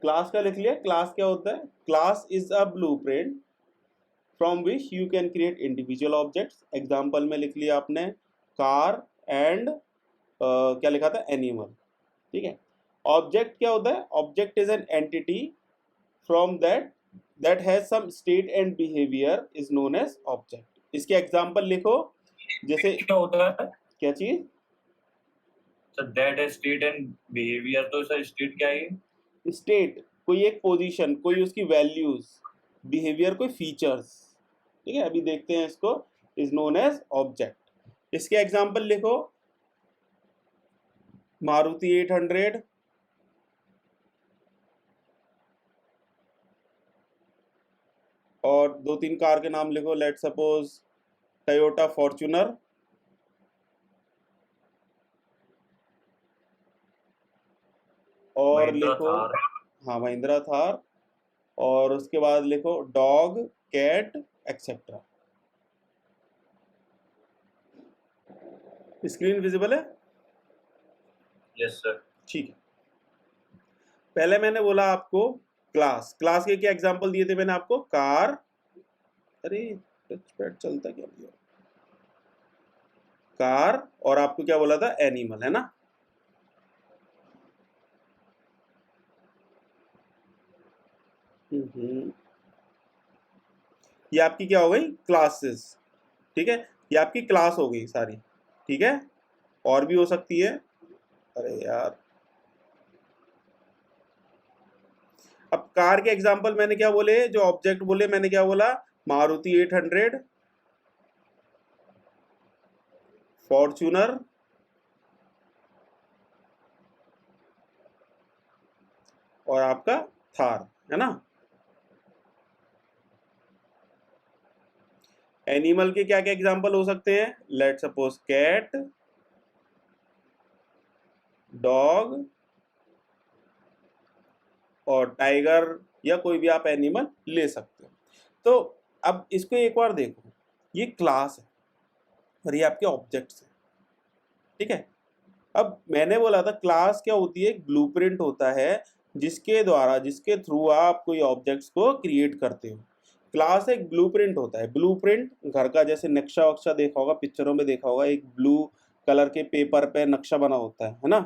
Class का लिख लिया। क्लास क्या होता है? Class is a blueprint from which you can create individual objects. Example में लिख लिया आपने कार एंड क्या लिखा था? एनिमल। ठीक है। ऑब्जेक्ट क्या होता है? Object is an entity from that has some state and behaviour is known as object. इसके एग्जाम्पल लिखो। जैसे क्या होता है? क्या चीज? सर दैट है स्टेट एंड बिहेवियर, तो सर स्टेट क्या है? स्टेट कोई एक पोजीशन, कोई उसकी वैल्यूज, बिहेवियर कोई फीचर्स। ठीक है, अभी देखते हैं इसको। Is known as object. इसके एग्जाम्पल लिखो। मारुति 800, और दो तीन कार के नाम लिखो। लेट सपोज टयोटा फॉर्च्यूनर, और महिंद्रा लिखो थार। हाँ महिंद्रा थार, और उसके बाद लिखो dog, cat, etcetera. Screen visible है? Yes sir. ठीक है। पहले मैंने बोला आपको क्लास। क्लास के क्या एग्जांपल दिए थे मैंने आपको? कार, अरे टच पैड चलता क्या भैया? कार, और आपको क्या बोला था? एनिमल, है ना? ये आपकी क्या हो गई? क्लासेस। ठीक है, ये आपकी क्लास हो गई सारी। ठीक है, और भी हो सकती है। अरे यार, अब कार के एग्जांपल मैंने क्या बोले? जो ऑब्जेक्ट बोले मैंने क्या बोला? मारुति 800, फॉर्च्यूनर, और आपका थार, है ना? एनिमल के क्या क्या एग्जांपल हो सकते हैं? लेट सपोज कैट, डॉग, और टाइगर, या कोई भी आप एनिमल ले सकते हो। तो अब इसको एक बार देखो, ये क्लास है और ये आपके ऑब्जेक्ट्स है। ठीक है। अब मैंने बोला था क्लास क्या होती है? एक ब्लूप्रिंट होता है जिसके द्वारा, जिसके थ्रू आप कोई ऑब्जेक्ट्स को क्रिएट करते हो। क्लास एक ब्लूप्रिंट होता है। ब्लूप्रिंट घर का जैसे नक्शा वक्शा देखा होगा, पिक्चरों में देखा होगा, एक ब्लू कलर के पेपर पे नक्शा बना होता है ना,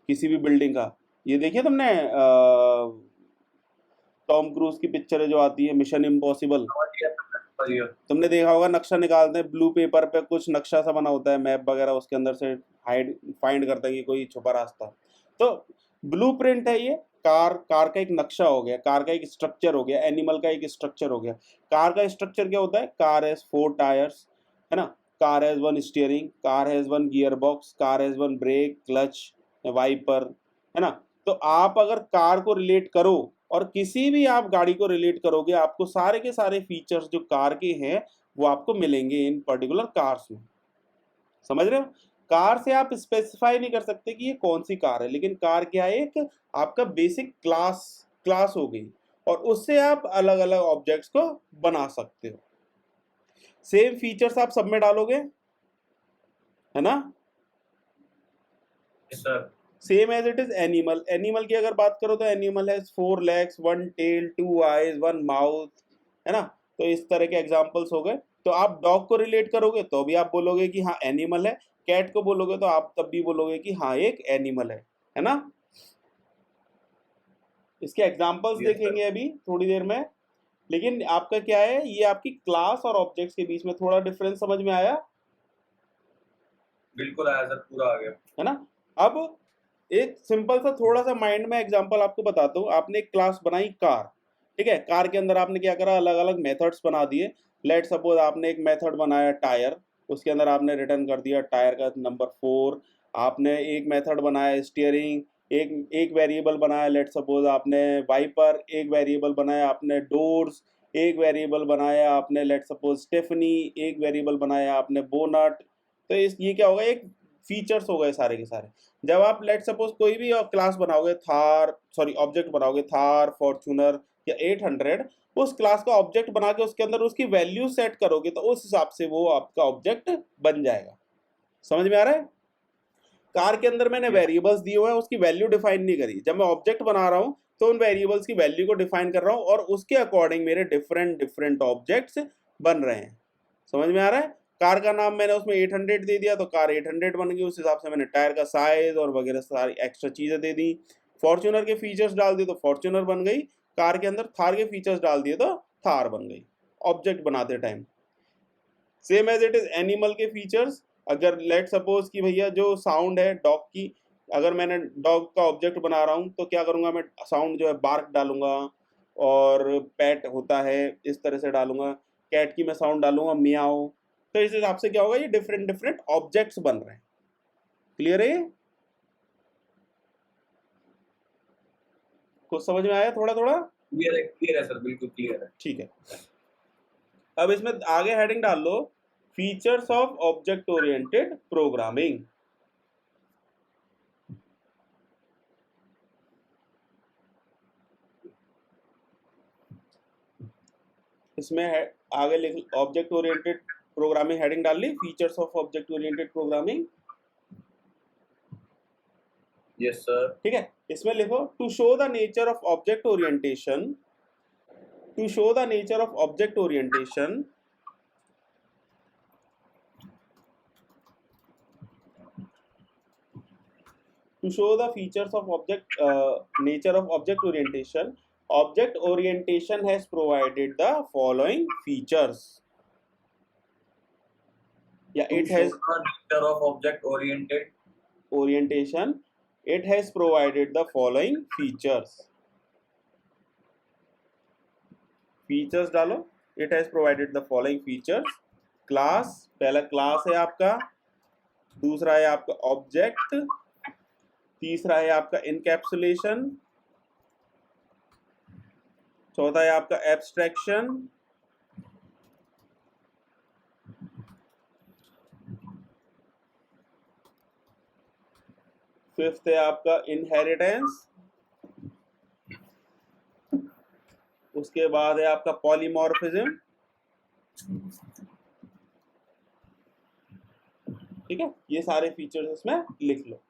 किसी भी बिल्डिंग का। ये देखिए तुमने टॉम क्रूज की पिक्चर जो आती है, मिशन इम्पॉसिबल, तुमने देखा होगा नक्शा निकालते हैं ब्लू पेपर पे, कुछ नक्शा सा बना होता है, मैप वगैरह, उसके अंदर से हाइड फाइंड करते हैं कि कोई छुपा रास्ता। तो ब्लूप्रिंट है ये। कार का एक नक्शा हो गया, कार का एक स्ट्रक्चर हो गया, एनिमल का एक स्ट्रक्चर हो गया। कार का स्ट्रक्चर क्या होता है? कार हैज 4 टायर्स, है ना? Car has 1 steering, car has 1 gear box, car has 1 brake, clutch, wiper, है ना? तो आप अगर कार को रिलेट करो और किसी भी आप गाड़ी को रिलेट करोगे, आपको सारे के सारे फीचर्स जो कार के हैं वो आपको मिलेंगे इन पर्टिकुलर कार्स में। समझ रहे हो? कार से आप स्पेसिफाई नहीं कर सकते कि ये कौन सी कार है, लेकिन कार क्या है? एक आपका बेसिक क्लास क्लास हो गई, और उससे आप अलग अलग ऑब्जेक्ट्स को बना सकते हो। सेम फीचर्स आप सब में डालोगे, है ना? Sir same as it is animal. Animal की अगर बात करो तो animal has 4 legs, 1 tail, 2 eyes, 1 mouth, है ना? तो इस तरह के एग्जांपल्स हो गए। तो आप डॉग को रिलेट करोगे तो भी आप बोलोगे कि हाँ एनिमल है, कैट को बोलोगे तो आप तब भी बोलोगे कि हाँ एक एनिमल है ना? इसके एग्जांपल्स देखेंगे अभी थोड़ी देर में। लेकिन आपका क्या है, ये आपकी क्लास और ऑब्जेक्ट्स के बीच में थोड़ा डिफरेंस समझ में आया? बिल्कुल आया सर, पूरा आ गया। है ना? अब एक सिंपल सा थोड़ा सा माइंड में एग्जांपल आपको बताता हूँ। आपने एक क्लास बनाई कार, ठीक है? कार के अंदर आपने क्या करा? अलग अलग मेथड्स बना दिए। लेट सपोज आपने एक मेथड बनाया टायर, उसके अंदर आपने रिटर्न कर दिया टायर का नंबर 4। आपने एक मेथड बनाया स्टीयरिंग, एक एक वेरिएबल बनाया। लेट सपोज आपने वाइपर, एक वेरिएबल बनाया आपने डोर्स, एक वेरिएबल बनाया आपने लेट सपोज स्टेफनी, एक वेरिएबल बनाया आपने बोनट। तो इस ये क्या होगा? एक फीचर्स हो गए सारे के सारे। जब आप लेट सपोज कोई भी क्लास बनाओगे, थार सॉरी ऑब्जेक्ट बनाओगे, थार, फॉर्च्यूनर या 800, उस क्लास का ऑब्जेक्ट बना के उसके अंदर उसकी वैल्यू सेट करोगे तो उस हिसाब से वो आपका ऑब्जेक्ट बन जाएगा। समझ में आ रहा है? कार के अंदर मैंने Yes. वेरिएबल्स दिए हुए हैं, उसकी वैल्यू डिफाइन नहीं करी। जब मैं ऑब्जेक्ट बना रहा हूं तो उन वेरिएबल्स की वैल्यू को डिफाइन कर रहा हूँ और उसके अकॉर्डिंग मेरे डिफरेंट डिफरेंट ऑब्जेक्ट्स बन रहे हैं। समझ में आ रहा है? कार का नाम मैंने उसमें 800 दे दिया तो कार 800 बन गई, उस हिसाब से मैंने टायर का साइज और वगैरह सारी एक्स्ट्रा चीजें दे दी। फॉर्च्यूनर के फीचर्स डाल दिए तो फॉर्च्यूनर बन गई, कार के अंदर थार के फीचर्स डाल दिए तो थार बन गई ऑब्जेक्ट बनाते time. Same as it is animal के फीचर्स, अगर लेट सपोज कि भैया जो साउंड है डॉग की, अगर मैंने डॉग का ऑब्जेक्ट बना रहा हूँ तो क्या करूँगा, मैं साउंड जो है बार्क डालूंगा, और पैट होता है इस तरह से डालूंगा, कैट की मैं साउंड डालूंगा मियाओ। तो इस हिसाब से क्या होगा, ये डिफरेंट डिफरेंट ऑब्जेक्ट्स बन रहे हैं। क्लियर है ये? कुछ समझ में आया थोड़ा थोड़ा? क्लियर है सर, बिल्कुल क्लियर है। ठीक है, अब इसमें आगे हेडिंग डाल लो, features of object oriented programming. इसमें है आगे लिख ऑब्जेक्ट ओरिएंटेड प्रोग्रामिंग, हेडिंग डाल ली features of object oriented programming. Yes sir. ठीक है, इसमें लिखो to show the nature of object orientation, to show the nature of object orientation to show the features of object nature of object orientation has provided the following features. Yeah, it has nature of object orientation, it has provided the following features. Features डालो, it has provided the following features. Class, पहला class है आपका, दूसरा है आपका object, तीसरा है आपका इनकैप्सुलेशन, चौथा है आपका एब्स्ट्रैक्शन, फिफ्थ है आपका इनहेरिटेंस, उसके बाद है आपका पॉलीमॉर्फिज्म। ठीक है, ये सारे फीचर्स इसमें लिख लो।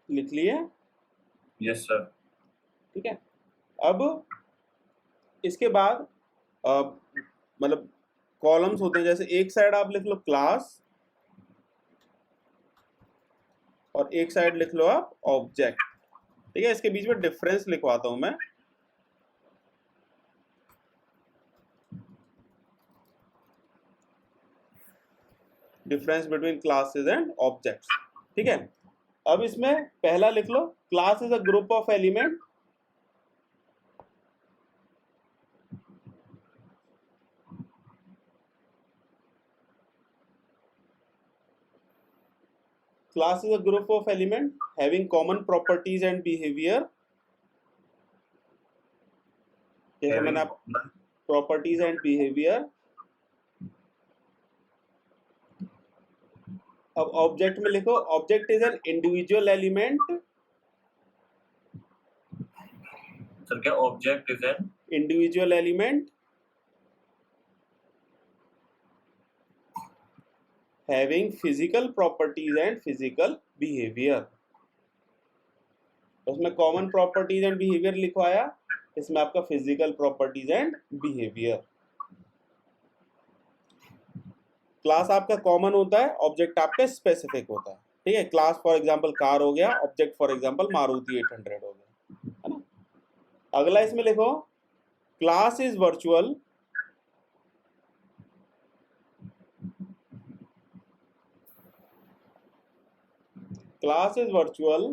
लिख लिए? Yes sir. ठीक है, अब इसके बाद मतलब कॉलम्स होते हैं, जैसे एक साइड आप लिख लो क्लास और एक साइड लिख लो आप ऑब्जेक्ट। ठीक है, इसके बीच में डिफरेंस लिखवाता हूं मैं। Difference between classes and objects. ठीक है, अब इसमें पहला लिख लो, class is a group of element, class is a group of element having common properties and behavior. जैसे मैंने आप properties and behavior। अब ऑब्जेक्ट में लिखो, object is an individual element. Sir क्या object is an individual element having physical properties and physical behavior। उसमें common properties and behaviour लिखवाया, इसमें आपका physical properties and behaviour. Class आपका कॉमन होता है, ऑब्जेक्ट आपका स्पेसिफिक होता है। ठीक है, क्लास फॉर एग्जांपल कार हो गया, ऑब्जेक्ट फॉर एग्जांपल मारुति 800 हो गया, है ना। अगला इसमें लिखो, class is virtual, class is virtual,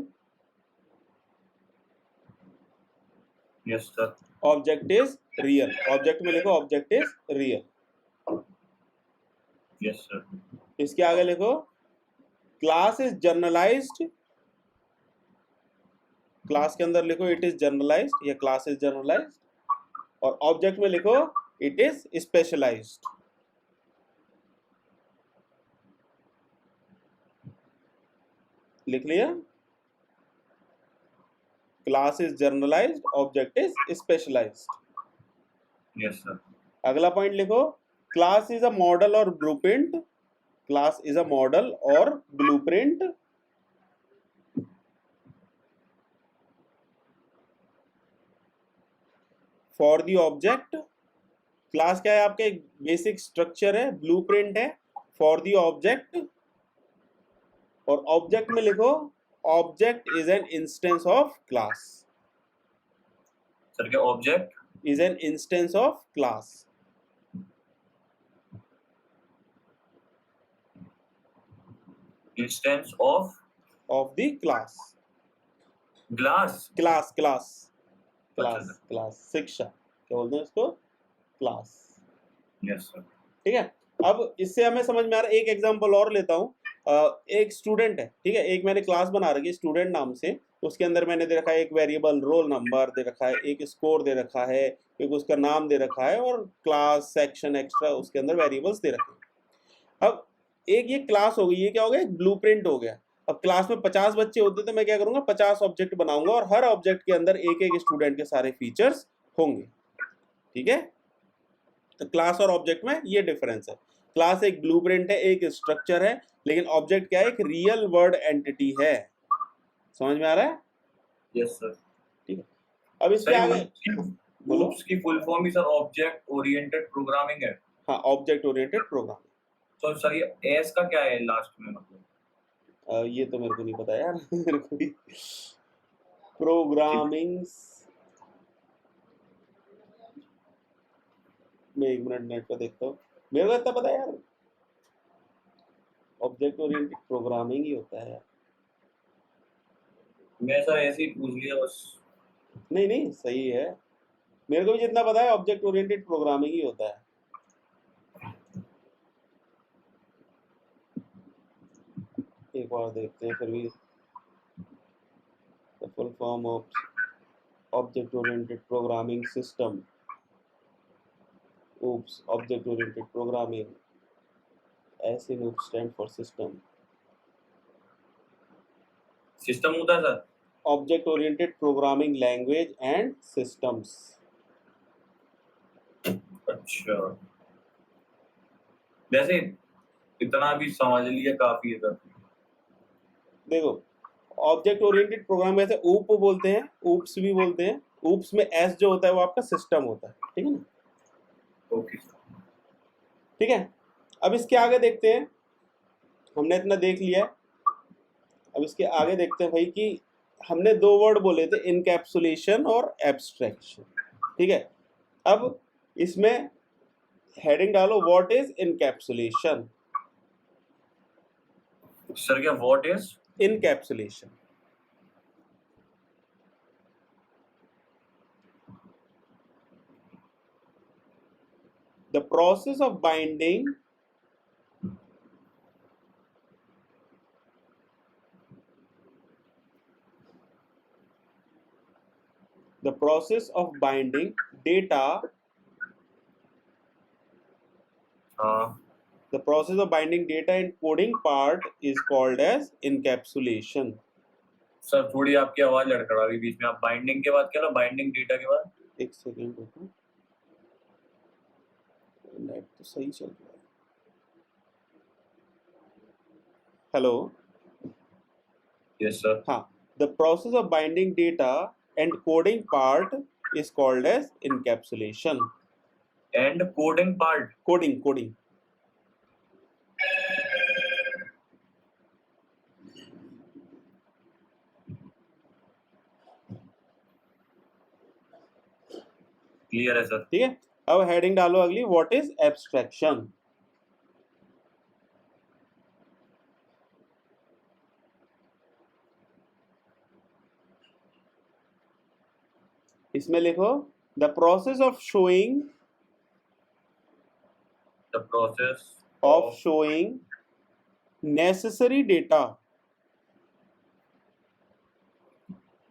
yes sir. Object is real. Object में लिखो object is real. Yes sir. इसके आगे लिखो, क्लास इज जनरलाइज्ड, क्लास के अंदर लिखो इट इज जनरलाइज्ड या क्लास इज जनरलाइज्ड, और ऑब्जेक्ट में लिखो इट इज स्पेशलाइज्ड। लिख लिया? Class is generalised, object is specialised. Yes sir. अगला पॉइंट लिखो, क्लास इज अ मॉडल और blueprint. Class is a model और blueprint for the object. Class क्या है आपका? एक बेसिक स्ट्रक्चर है, ब्लूप्रिंट है फॉर द ऑब्जेक्ट। और ऑब्जेक्ट में लिखो, object is an instance of class. Sir क्या object is an instance of class. Instance of the class. Glass? Class class अच्छा क्लास सर। क्लास, शिक्षा क्या बोलते हैं इसको? क्लास। Yes sir. ठीक है। अब इससे हमें समझ में आ रहा है, एक एग्जांपल और लेता हूँ। एक स्टूडेंट है, ठीक है, एक मैंने क्लास बना रखी है स्टूडेंट नाम से। उसके अंदर मैंने दे रखा है एक वेरिएबल रोल नंबर दे रखा है, एक स्कोर दे रखा है, एक उसका नाम दे रखा है, और क्लास सेक्शन एक्स्ट्रा उसके अंदर वेरिएबल्स दे रखे हैं। अब एक ये क्लास हो गई, ये क्या हो गया? एक ब्लूप्रिंट हो गया। अब क्लास में 50 बच्चे होते तो मैं क्या करूंगा? 50 ऑब्जेक्ट बनाऊंगा, और हर ऑब्जेक्ट के अंदर एक एक स्टूडेंट के सारे फीचर्स होंगे। ठीक है, तो क्लास और ऑब्जेक्ट में ये डिफरेंस है। क्लास एक ब्लूप्रिंट है, एक स्ट्रक्चर है, लेकिन ऑब्जेक्ट क्या है? एक रियल वर्ल्ड एंटिटी है। समझ में आ रहा है? Yes sir. ठीक है। अब इसके आगे बोलो। OOPS की फुल फॉर्म ही सर ऑब्जेक्ट ओरिएंटेड प्रोग्रामिंग है। हाँ, ऑब्जेक्ट ओरिएंटेड प्रोग्रामिंग। तो सर ये एस का क्या है लास्ट में मतलब? ये तो मेरे को नहीं पता यार मेरे को भी प्रोग्रामिंग में, एक मिनट नेट पे देखता हूँ। मेरे को इतना पता है यार, ऑब्जेक्ट ओरिएंटेड प्रोग्रामिंग ही होता है यार। मैं सर ऐसे ही पूछ लिया बस। नहीं नहीं, सही है। मेरे को भी जितना पता है ऑब्जेक्ट ओरिएंटेड प्रोग्रामिंग ही होता है। एक बार देखते हैं फिर भी। The full form of object oriented programming system, oops, object oriented programming, ऐसे oops stand for system। System होता है sir? object oriented programming language and systems। अच्छा, वैसे इतना भी समझ लिया काफी है सर। देखो, ऑब्जेक्ट ओरिएंटेड प्रोग्राम ऐसे ऊप बोलते हैं, ऊप्स भी बोलते हैं। ऊप्स में एस जो होता है वो आपका सिस्टम होता है। ठीक है ना? Okay sir. ठीक है। अब इसके आगे देखते हैं, हमने इतना देख लिया है। अब इसके आगे देखते हैं भाई कि हमने दो वर्ड बोले थे, इनकैप्सुलेशन और एब्स्ट्रैक्शन। ठीक है। अब इसमें हेडिंग डालो, व्हाट इज इनकैप्सुलेशन। सर क्या what is? Encapsulation, the process of binding data, हाँ the process of binding data in coding part is called as encapsulation। Sir, थोड़ी आपकी आवाज लड़खड़ा गई बीच में। आप बाइंडिंग के बाद क्या? बाइंडिंग डेटा के बाद? एक सेकेंड रुको, नेट तो सही चल रहा है। हेलो। Yes sir. हाँ, the process of binding data and coding part is called as encapsulation। And coding part? Coding clear है सर। ठीक है। अब हेडिंग डालो अगली, व्हाट इज एब्स्ट्रैक्शन। इसमें लिखो, the process of showing the process of showing necessary data,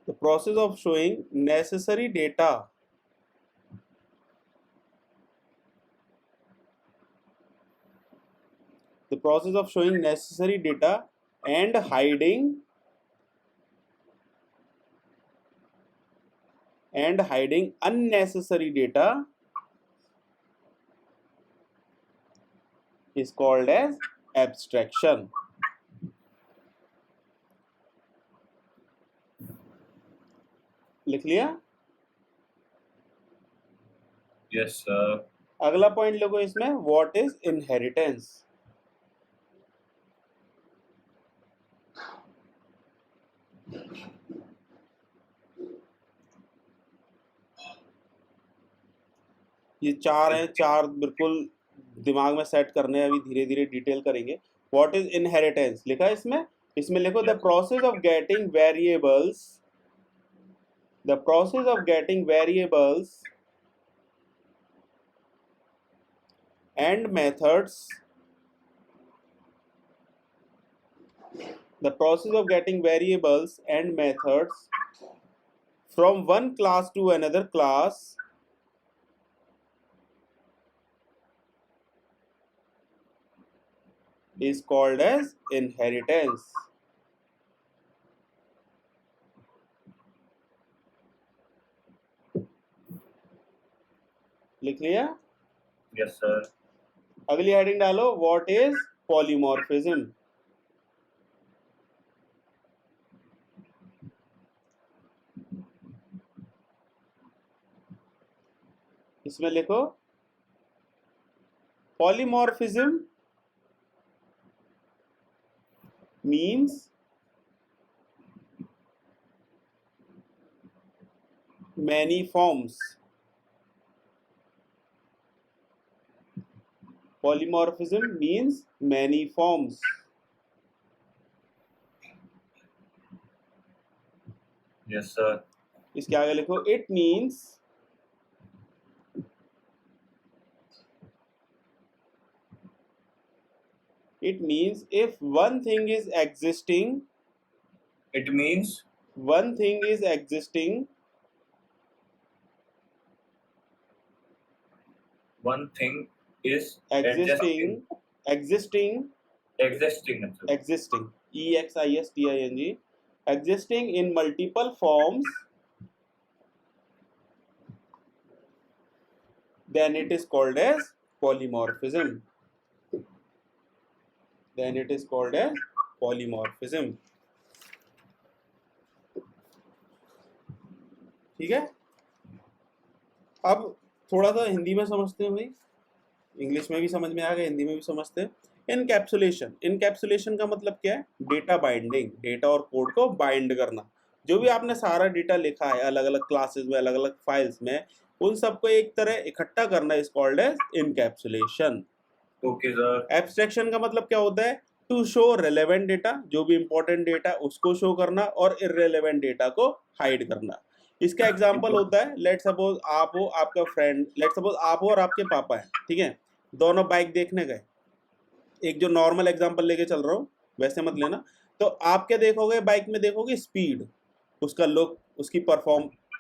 the process of showing necessary data, the process of showing necessary data and hiding and hiding unnecessary data is called as abstraction. लिख लिया? Yes, sir. अगला point लिखो इसमें, what is inheritance? ये चार हैं, चार बिल्कुल दिमाग में सेट करने हैं, अभी धीरे धीरे डिटेल करेंगे. व्हाट इज इनहेरिटेंस लिखा है इसमें. इसमें लिखो the process of getting variables, the process of getting variables and methods, the process of getting variables and methods from one class to another class is called as inheritance. लिख लिया? Yes, sir. अगली heading डालो, what is polymorphism? इसमें लिखो polymorphism means many forms. Polymorphism means many forms. Yes, sir. इसके आगे लिखो, it means if one thing is existing, It means one thing is existing, one thing is existing, existing, existing, existing in multiple forms, then it is called as polymorphism. Then it is called as polymorphism. ठीक है. अब थोड़ा सा हिंदी में समझते हैं भाई, English में भी समझ में आ गया, हिंदी में भी समझते हैं. इनकैप्सुलेशन, इनकैप्सुलेशन का मतलब क्या है? डेटा बाइंडिंग, डेटा और कोड को बाइंड करना. जो भी आपने सारा डेटा लिखा है अलग अलग क्लासेस में, अलग अलग फाइल्स में, उन सबको एक तरह इकट्ठा करना is called as encapsulation. Okay, sir. Abstraction का मतलब क्या होता है? टू शो रेलेवेंट डेटा, जो भी इंपॉर्टेंट डेटा उसको शो करना, और इररेलेवेंट डेटा को हाइड करना. इसका एग्जांपल होता है, लेट सपोज आप हो, आपका फ्रेंड, लेट सपोज आप हो और आपके पापा हैं, ठीक है, दोनों बाइक देखने गए. एक जो नॉर्मल एग्जांपल लेके चल रहा हूँ, वैसे मत लेना. तो आप क्या देखोगे बाइक में? देखोगे स्पीड, उसका लुक, उसकी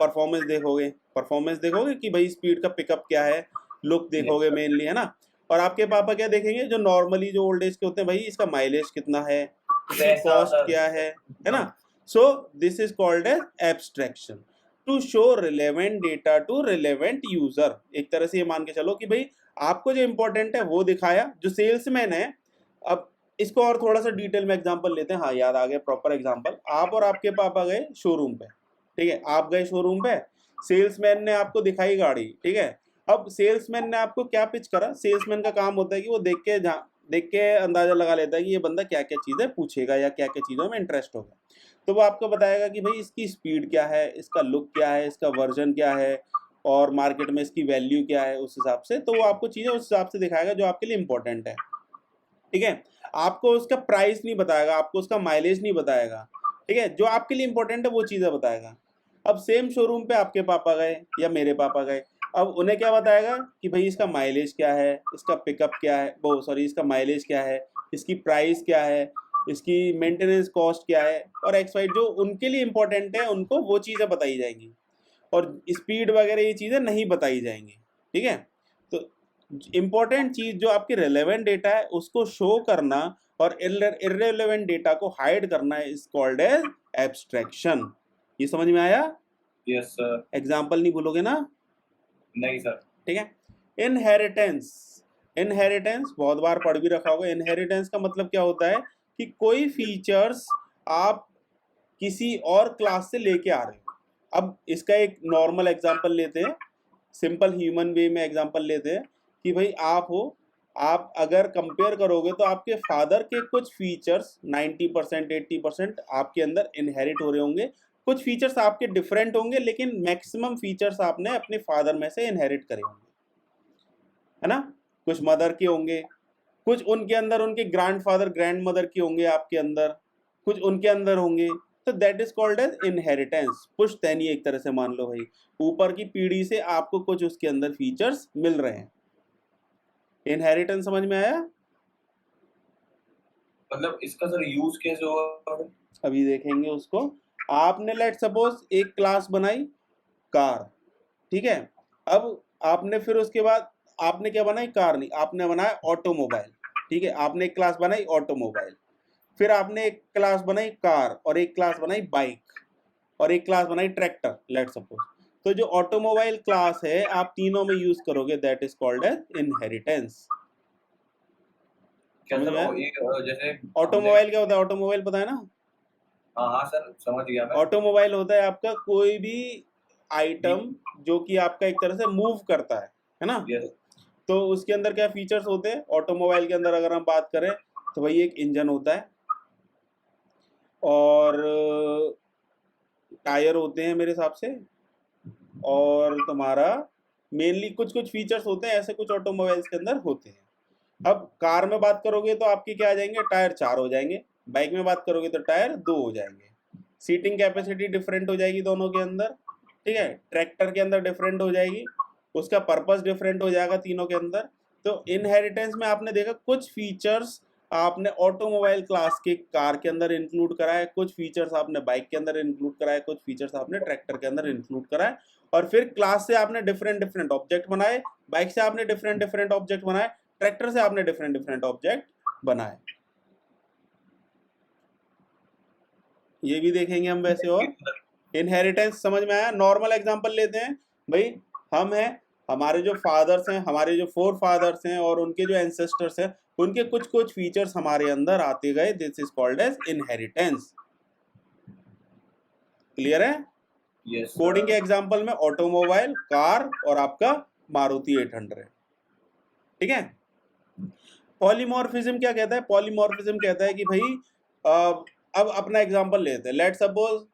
परफॉर्मेंस देखोगे कि भाई स्पीड का पिकअप क्या है, लुक देखोगे मेनली, है ना. और आपके पापा क्या देखेंगे? जो नॉर्मली जो ओल्ड एज के होते हैं, भाई इसका माइलेज कितना है, कॉस्ट क्या है ना. So this is called as abstraction, to show relevant data to relevant user. एक तरह से ये मान के चलो कि भाई आपको जो इंपॉर्टेंट है वो दिखाया, जो सेल्समैन है. अब इसको और थोड़ा सा डिटेल में एग्जांपल लेते हैं. हाँ, याद आ गया प्रॉपर एग्जांपल. आप और आपके पापा गए शोरूम पे, ठीक है, आप गए शोरूम पे, सेल्समैन ने आपको दिखाई गाड़ी, ठीक है. अब सेल्समैन ने आपको क्या पिच करा? सेल्समैन का काम होता है कि वो देख के अंदाजा लगा लेता है कि ये बंदा क्या क्या चीज़ें पूछेगा या क्या क्या चीज़ों में इंटरेस्ट होगा. तो वो आपको बताएगा कि भाई इसकी स्पीड क्या है, इसका लुक क्या है, इसका वर्जन क्या है, और मार्केट में इसकी वैल्यू क्या है. उस हिसाब से तो वो आपको चीज़ें उस हिसाब से दिखाएगा जो आपके लिए इंपॉर्टेंट है, ठीक है. आपको उसका प्राइस नहीं बताएगा, आपको उसका माइलेज नहीं बताएगा, ठीक है. जो आपके लिए इंपॉर्टेंट है वो चीज़ें बताएगा. अब सेम शोरूम पे आपके पापा गए या मेरे पापा गए, अब उन्हें क्या बताएगा कि भाई इसका माइलेज क्या है, इसका पिकअप क्या है, इसका माइलेज क्या है, इसकी प्राइस क्या है, इसकी मेंटेनेंस कॉस्ट क्या है, और एक्स वाई जो उनके लिए इंपॉर्टेंट है उनको वो चीज़ें बताई जाएंगी, और स्पीड वगैरह ये चीज़ें नहीं बताई जाएंगी, ठीक है. तो इंपॉर्टेंट चीज़ जो आपकी रेलेवेंट डेटा है उसको शो करना और इररेलेवेंट डेटा को हाइड करना इज कॉल्ड एज एब्स्ट्रैक्शन. ये समझ में आया? Yes sir. एग्जाम्पल नहीं भूलोगे ना? नहीं सर। ठीक है। इनहेरिटेंस, इनहेरिटेंस बहुत बार पढ़ भी रखा होगा। इनहेरिटेंस का मतलब क्या होता है कि कोई फीचर्स आप किसी और क्लास से लेके आ रहे हो। अब इसका एक नॉर्मल एग्जांपल लेते हैं, सिंपल ह्यूमन वे में एग्जांपल लेते हैं कि भाई आप हो, आप अगर कंपेयर करोगे तो आपके फादर के कुछ फीचर्स 90% 80% आपके अंदर इनहेरिट हो रहे होंगे। कुछ फीचर्स आपके डिफरेंट होंगे, लेकिन मैक्सिमम फीचर्स आपने अपने फादर में से इनहेरिट करे होंगे, है ना? कुछ मदर के होंगे, कुछ उनके अंदर उनके ग्रैंडफादर ग्रैंड मदर के होंगे आपके अंदर, कुछ उनके अंदर होंगे। तो that is called as inheritance. पुश्तैनी एक तरह से मान लो भाई, ऊपर की पीढ़ी से आपको कुछ उसके अंदर फीचर्स मिल रहे हैं। इनहेरिटेंस समझ में आया? मतलब इसका सर यूज कैसे होगा? अभी देखेंगे उसको। आपने लेट सपोज एक क्लास बनाई कार, ठीक है। अब आपने फिर उसके बाद आपने क्या बनाई? कार नहीं, आपने बनाया ऑटोमोबाइल, ठीक है। आपने एक क्लास बनाई ऑटोमोबाइल, फिर आपने एक क्लास बनाई कार, और एक क्लास बनाई बाइक, और एक क्लास बनाई ट्रैक्टर, लेट सपोज। तो जो ऑटोमोबाइल क्लास है आप तीनों में यूज करोगे, that is called as inheritance. क्या समझ सर में वो आया? एक जैसे हमने। ऑटोमोबाइल क्या होता है? ऑटोमोबाइल पता है ना? हाँ हाँ सर, समझ गया मैं। ऑटोमोबाइल होता है आपका कोई भी आइटम जो कि आपका एक तरह से मूव करता है ना? यस। तो उसके अंदर क्या फीचर्स होते हैं ऑटोमोबाइल के अंदर? अगर हम बात करें तो भाई एक इंजन होता है, और टायर होते हैं मेरे हिसाब से, और तुम्हारा मेनली कुछ कुछ फीचर्स होते हैं ऐसे, कुछ ऑटोमोबाइल्स के अंदर होते हैं। अब कार में बात करोगे तो आपके क्या आ जाएंगे? टायर 4 हो जाएंगे। बाइक में बात करोगे तो टायर 2 हो जाएंगे। सीटिंग कैपेसिटी डिफरेंट हो जाएगी दोनों के अंदर, ठीक है। ट्रैक्टर के अंदर डिफरेंट हो जाएगी, उसका पर्पस डिफरेंट हो जाएगा तीनों के अंदर। तो इनहेरिटेंस में आपने देखा कुछ फीचर्स आपने ऑटोमोबाइल क्लास के कार के अंदर इंक्लूड करा है, कुछ फीचर्स आपने बाइक के अंदर इंक्लूड करा है, कुछ फीचर्स आपने ट्रैक्टर के अंदर इंक्लूड करा है। और फिर क्लास से आपने डिफरेंट डिफरेंट ऑब्जेक्ट बनाए, बाइक से आपने डिफरेंट डिफरेंट ऑब्जेक्ट बनाए, ट्रैक्टर से आपने डिफरेंट डिफरेंट ऑब्जेक्ट बनाए। ये भी देखेंगे हम वैसे। और इनहेरिटेंस समझ में आया? नॉर्मल एग्जांपल लेते हैं भाई, हम हैं, हमारे जो फादर्स हैं, हमारे जो फोर फादर्स हैं, और उनके जो एंसेस्टर्स हैं, उनके कुछ कुछ फीचर्स हमारे अंदर आते गए, this is called as inheritance. Clear है? यस कोडिंग के एग्जांपल में ऑटोमोबाइल, कार, और आपका मारुति 800, ठीक है। पॉलीमॉर्फिज्म क्या कहता है? पॉलीमॉर्फिज्म कहता है कि भाई अब अपना एग्जांपल लेते हैं। लेट सपोज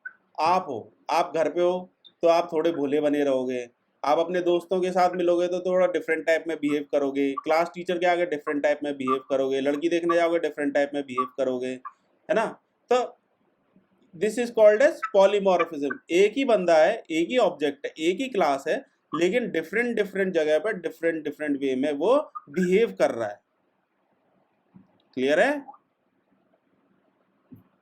आप हो, आप घर पे हो तो आप थोड़े भोले बने रहोगे, आप अपने दोस्तों के साथ मिलोगे तो थोड़ा डिफरेंट टाइप में बिहेव करोगे, क्लास टीचर के आगे डिफरेंट टाइप में बिहेव करोगे, लड़की देखने जाओगे डिफरेंट टाइप में बिहेव करोगे, है ना? तो this is called as polymorphism. एक ही बंदा है, एक ही ऑब्जेक्ट है, एक ही क्लास है, लेकिन डिफरेंट डिफरेंट जगह पर डिफरेंट डिफरेंट वे में वो बिहेव कर रहा है। क्लियर है?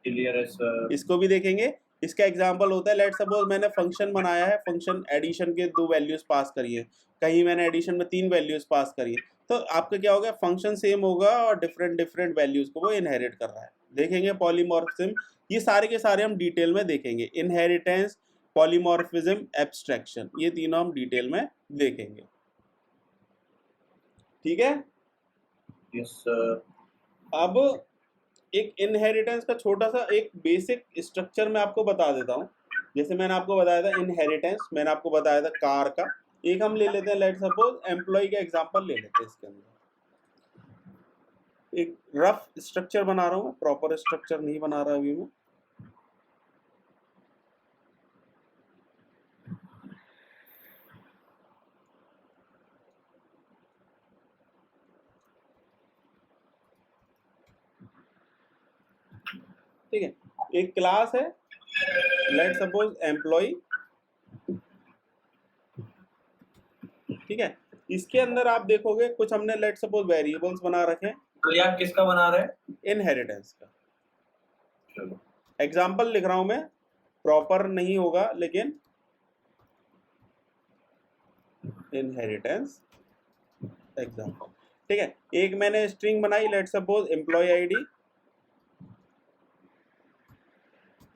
क्लियर है सर। इसको भी देखेंगे। इसका एग्जांपल होता है, लेट सपोज मैंने फंक्शन बनाया है, फंक्शन एडिशन के 2 वैल्यूज पास करी है, कहीं मैंने एडिशन में 3 वैल्यूज पास करी है। तो आपका क्या होगा? फंक्शन सेम होगा और डिफरेंट डिफरेंट वैल्यूज को वो इनहेरिट कर रहा है। देखेंगे पॉलीमॉर्फिज्म, ये सारे के सारे हम डिटेल में देखेंगे। इनहेरिटेंस, पॉलीमॉर्फिज्म, एब्स्ट्रैक्शन, ये तीनों हम डिटेल में देखेंगे, ठीक है। Yes sir. अब एक इनहेरिटेंस का छोटा सा एक बेसिक स्ट्रक्चर मैं आपको बता देता हूँ। जैसे मैंने आपको बताया था इनहेरिटेंस, मैंने आपको बताया था कार का। एक हम ले लेते हैं, लेट सपोज एम्प्लॉय का एग्जांपल ले लेते हैं। इसके अंदर एक रफ स्ट्रक्चर बना रहा हूँ, प्रॉपर स्ट्रक्चर नहीं बना रहा अभी मैं। ठीक है, एक क्लास है, लेट सपोज एम्प्लॉय, ठीक है। इसके अंदर आप देखोगे कुछ हमने लेट सपोज वेरिएबल्स बना रखे हैं। तो ये आप किसका बना रहे हैं? इनहेरिटेंस का चलो। एग्जाम्पल लिख रहा हूं मैं, प्रॉपर नहीं होगा लेकिन इनहेरिटेंस एग्जाम्पल, ठीक है। एक मैंने स्ट्रिंग बनाई, लेट सपोज एम्प्लॉय आईडी।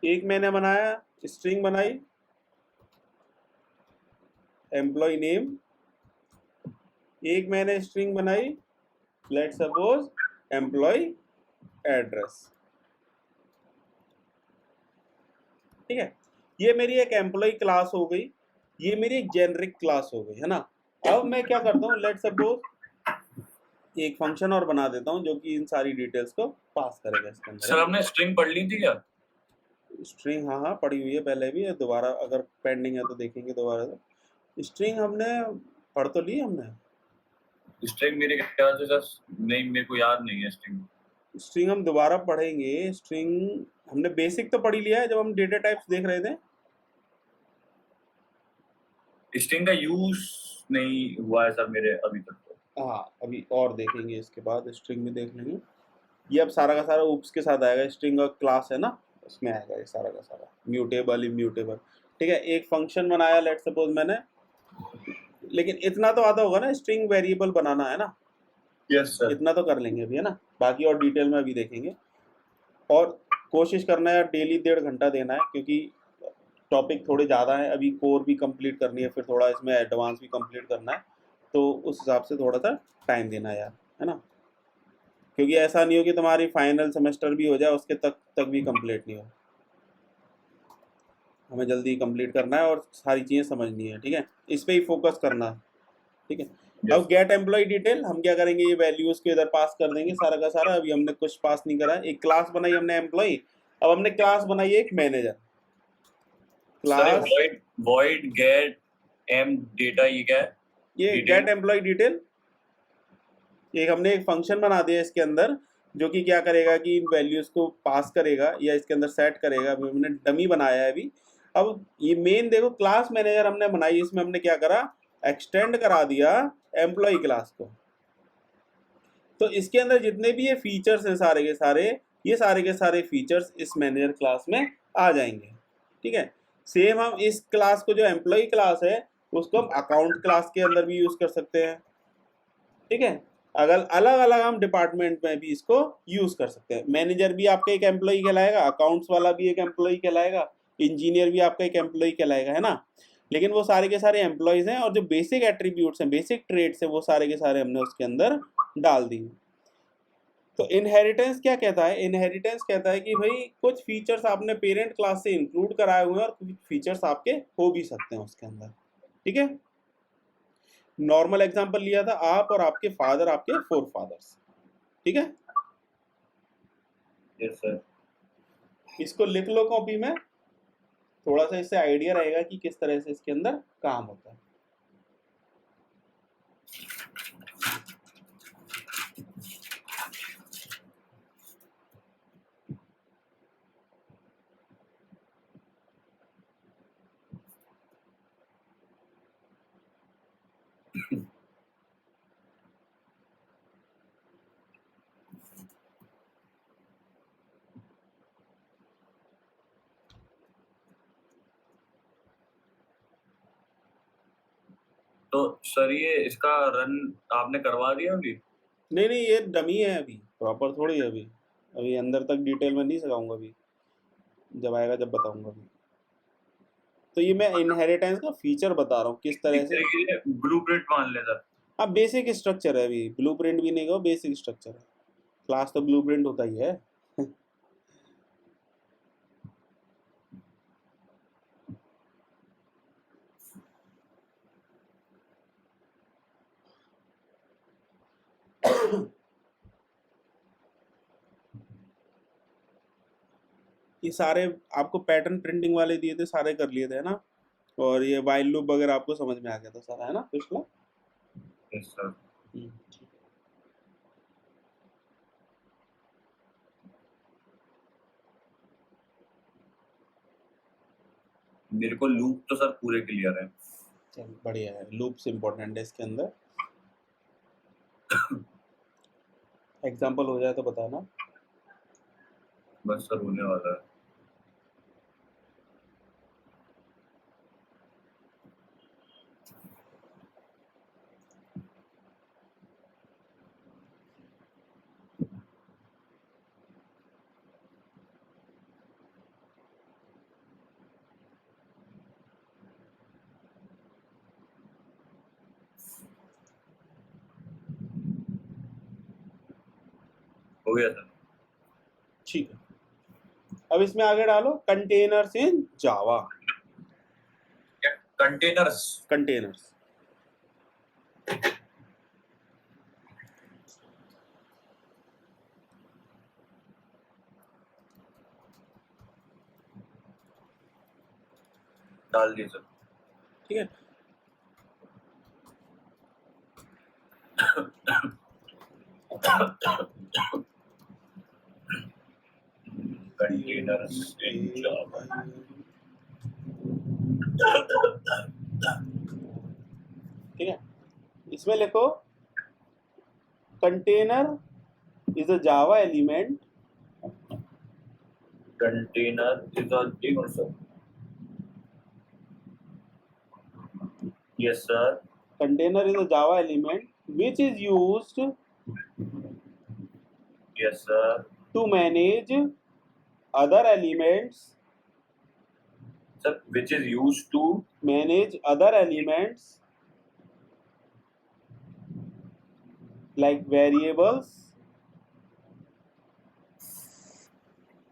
एक मैंने बनाया स्ट्रिंग बनाई एम्प्लॉय नेम, एक मैंने स्ट्रिंग बनाई, लेट सपोज एम्प्लॉय एड्रेस, ठीक है। ये मेरी एक एम्प्लॉय क्लास हो गई, ये मेरी एक जेनरिक क्लास हो गई, है ना। अब मैं क्या करता हूँ, लेट सपोज एक फंक्शन और बना देता हूँ जो कि इन सारी डिटेल्स को पास करेगा इसके अंदर। सर आपने स्ट्रिंग पढ़ ली थी क्या? स्ट्रिंग हाँ हाँ पढ़ी हुई है पहले भी, दोबारा अगर पेंडिंग है तो देखेंगे दोबारा से। स्ट्रिंग हमने पढ़ तो ली हमने। स्ट्रिंग मेरे ख्याल से सर नहीं, मेरे को याद नहीं है स्ट्रिंग। स्ट्रिंग हम दोबारा पढ़ेंगे। स्ट्रिंग हमने बेसिक तो पढ़ ही लिया है जब हम डेटा टाइप्स देख रहे थे। स्ट्रिंग का यूज नहीं हुआ है सर मेरे अभी तक तो। हाँ अभी और देखेंगे, इसके बाद स्ट्रिंग भी देख लेंगे। ये अब सारा का सारा ऊप्स के साथ आएगा, स्ट्रिंग का क्लास है ना, उसमें आएगा ये सारा का सारा, म्यूटेबल इम्यूटेबल, ठीक है। एक फंक्शन बनाया लेट सपोज मैंने, लेकिन इतना तो आता होगा ना, स्ट्रिंग वेरिएबल बनाना है ना, यस सर। इतना तो कर लेंगे अभी, है ना। बाकी और डिटेल में अभी देखेंगे। और कोशिश करना है डेली 1.5 घंटा देना है, क्योंकि टॉपिक थोड़े ज़्यादा हैं, अभी कोर भी कंप्लीट करनी है, फिर थोड़ा इसमें एडवांस भी कंप्लीट करना है, तो उस हिसाब से थोड़ा सा टाइम देना है यार, है ना। क्योंकि ऐसा नहीं हो कि तुम्हारी फाइनल सेमेस्टर भी हो जाए उसके तक भी कंप्लीट नहीं हो। हमें जल्दी कंप्लीट करना है और सारी चीज़ें समझनी है, ठीक है, इस पे ही फोकस करना है, ठीक है। अब गेट एम्प्लॉय डिटेल हम क्या करेंगे, ये वैल्यूज को इधर पास कर देंगे सारा का सारा। अभी हमने कुछ पास नहीं करा है, एक क्लास बनाई हमने एम्प्लॉय, अब हमने क्लास बनाई एक manager sir class. void get m data ये क्या है? ये गेट एम्प्लॉय डिटेल, एक हमने एक फंक्शन बना दिया इसके अंदर, जो कि क्या करेगा कि इन वैल्यूज को पास करेगा या इसके अंदर सेट करेगा। अभी हमने डमी बनाया है अभी। अब ये मेन देखो, क्लास मैनेजर हमने बनाई, इसमें हमने क्या करा, एक्सटेंड करा दिया एम्प्लॉय क्लास को। तो इसके अंदर जितने भी ये फीचर्स हैं सारे के सारे, ये सारे के सारे फीचर्स इस मैनेजर क्लास में आ जाएंगे, ठीक है। सेम हम इस क्लास को, जो एम्प्लॉय क्लास है, उसको हम अकाउंट क्लास के अंदर भी यूज कर सकते हैं, ठीक है। अगर अलग अलग हम डिपार्टमेंट में भी इसको यूज कर सकते हैं। मैनेजर भी आपका एक एम्प्लॉय कहलाएगा, अकाउंट्स वाला भी एक एम्प्लॉय कहलाएगा, इंजीनियर भी आपका एक एम्प्लॉय कहलाएगा, है ना। लेकिन वो सारे के सारे एम्प्लॉयज हैं, और जो बेसिक एट्रीब्यूट्स हैं, बेसिक ट्रेड्स हैं, वो सारे के सारे हमने उसके अंदर डाल दिए। तो इनहेरिटेंस क्या कहता है, इनहेरिटेंस कहता है कि भाई कुछ फीचर्स आपने पेरेंट क्लास से इंक्लूड कराए हुए हैं और कुछ फीचर्स आपके हो भी सकते हैं उसके अंदर, ठीक है। नॉर्मल एग्जांपल लिया था, आप और आपके फादर, आपके फोर फादर्स, ठीक है। Yes sir. इसको लिख लो कॉपी में, थोड़ा सा इससे आइडिया रहेगा कि किस तरह से इसके अंदर काम होता है। तो सर ये इसका रन आपने करवा दिया अभी? नहीं नहीं, ये डमी है, अभी प्रॉपर थोड़ी है। अभी अभी अंदर तक डिटेल में नहीं सिखाऊंगा, अभी जब आएगा जब बताऊंगा अभी। तो ये मैं इनहेरिटेंस का फीचर बता रहा हूँ किस तरह से। ब्लूप्रिंट मान ले सर। हाँ बेसिक स्ट्रक्चर है, अभी ब्लूप्रिंट भी नहीं कहो, बेसिक स्ट्रक्चर है। क्लास तो ब्लूप्रिंट होता ही है। ये सारे आपको पैटर्न प्रिंटिंग वाले दिए थे, सारे कर लिए थे ना। और ये वाइल लूप वगैरह आपको समझ में आ गया था सारा, है ना पिछला। Yes sir. मेरे को लूप तो सर पूरे क्लियर है। चल बढ़िया है, लूप्स इंपॉर्टेंट है इसके अंदर। एग्जांपल हो जाए तो बताना। बस सर होने वाला है। हो गया सर। ठीक है, अब इसमें आगे डालो containers in Java. Containers. Containers, डाल दिए सर। ठीक है। Containers in Java. ठीक है, इसमें लिखो container is a Java element. Container is a एक sir. Yes sir. Container is a Java element which is used yes sir. to manage other elements, sir which is used to manage other elements like variables,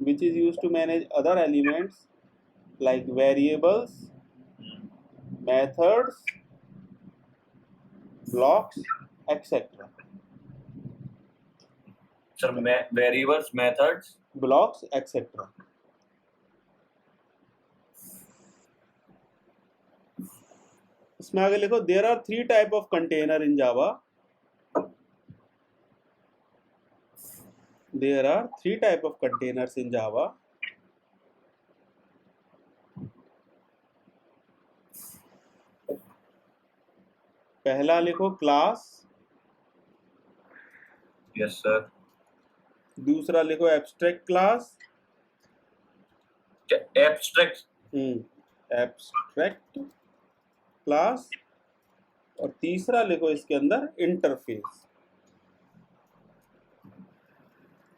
which is used to manage other elements like variables, methods, blocks, etc. Sir variables methods Blocks, etc. इसमें आगे लिखो there are 3 type of container in Java. There are 3 type of containers in Java. पहला लिखो class, yes sir. दूसरा लिखो abstract class, abstract abstract class, और तीसरा लिखो इसके अंदर इंटरफेस।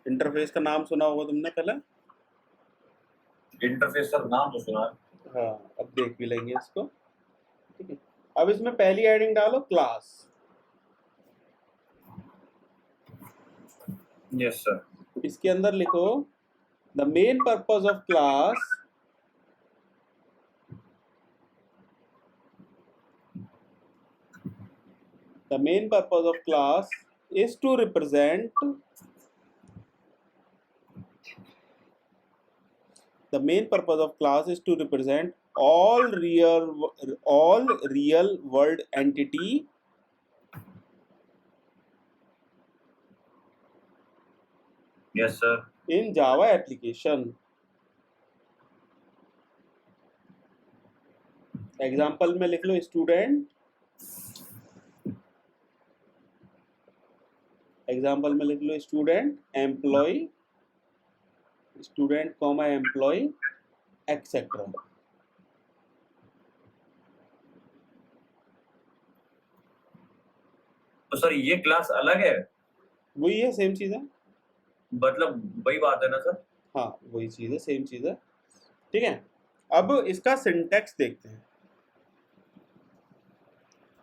इंटरफेस का नाम सुना होगा तुमने पहले? इंटरफेस सर नाम तो सुना है। हाँ, अब देख भी लेंगे इसको। ठीक है, अब इसमें पहली हेडिंग डालो क्लास। Yes sir. इसके अंदर लिखो the main purpose of class is to represent all real world entity yes sir. in Java application. Example में लिख लो स्टूडेंट, एग्जाम्पल में लिख लो student, employee, student comma employee etcetera. तो सर ये क्लास अलग है? वही है, सेम चीज है। मतलब वही बात है ना सर? हाँ वही चीज है, सेम चीज है। ठीक है, अब इसका सिंटैक्स देखते हैं।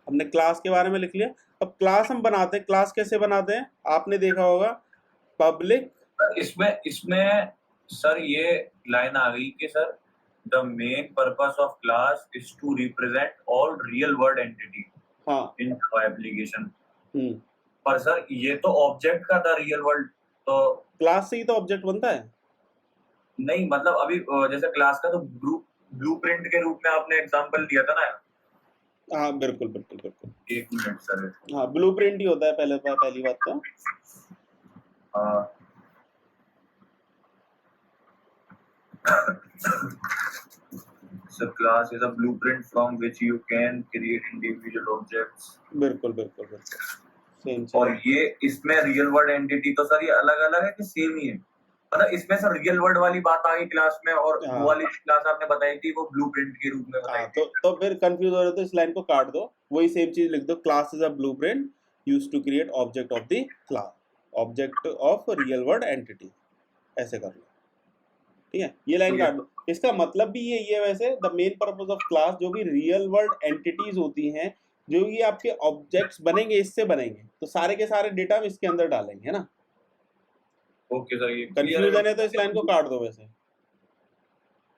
हमने क्लास के बारे में लिख लिया, अब क्लास हम बनाते हैं। क्लास कैसे बनाते हैं आपने देखा होगा, पब्लिक। इसमें सर ये लाइन आ गई कि sir the main purpose of class is to represent all real world entity हाँ इन एप्लीकेशन। पर सर ये तो ऑब्जेक्ट का था रियल वर्ल्ड, तो क्लास से ही तो ऑब्जेक्ट बनता है। नहीं मतलब अभी जैसे क्लास का तो ब्लूप्रिंट के रूप में आपने एग्जांपल दिया था ना। हाँ बिल्कुल बिल्कुल बिल्कुल, एक मिनट सर। हाँ ब्लूप्रिंट ही होता है पहली बात तो। हाँ so class is a blueprint from which you can create individual objects. बिल्कुल बिल्कुल बिल्कुल सेम। और ये इसमें रियल वर्ल्ड एंटिटी तो सर ये अलग अलग है कि सेम ही है? मतलब इसमें सर रियल वर्ल्ड वाली बात आ गई क्लास में, और हाँ। वो वाली क्लास आपने बताई थी वो ब्लूप्रिंट के रूप में बताई थी। तो फिर कंफ्यूज हो रहे हो तो इस लाइन को काट दो, वही सेम चीज लिख दो, class is a blueprint used to create object of the class, object of real world entity, ऐसे कर लो। ठीक है, ये लाइन काट दो। इसका मतलब भी यही है वैसे, the main purpose of class, जो भी रियल वर्ल्ड एंटिटीज होती हैं, जो ये आपके ऑब्जेक्ट्स बनेंगे, इससे बनेंगे, तो सारे के सारे डेटा हम इसके अंदर डालेंगे, है ना। ओके सर, ये कंफ्यूजन है तो इस लाइन को काट दो वैसे।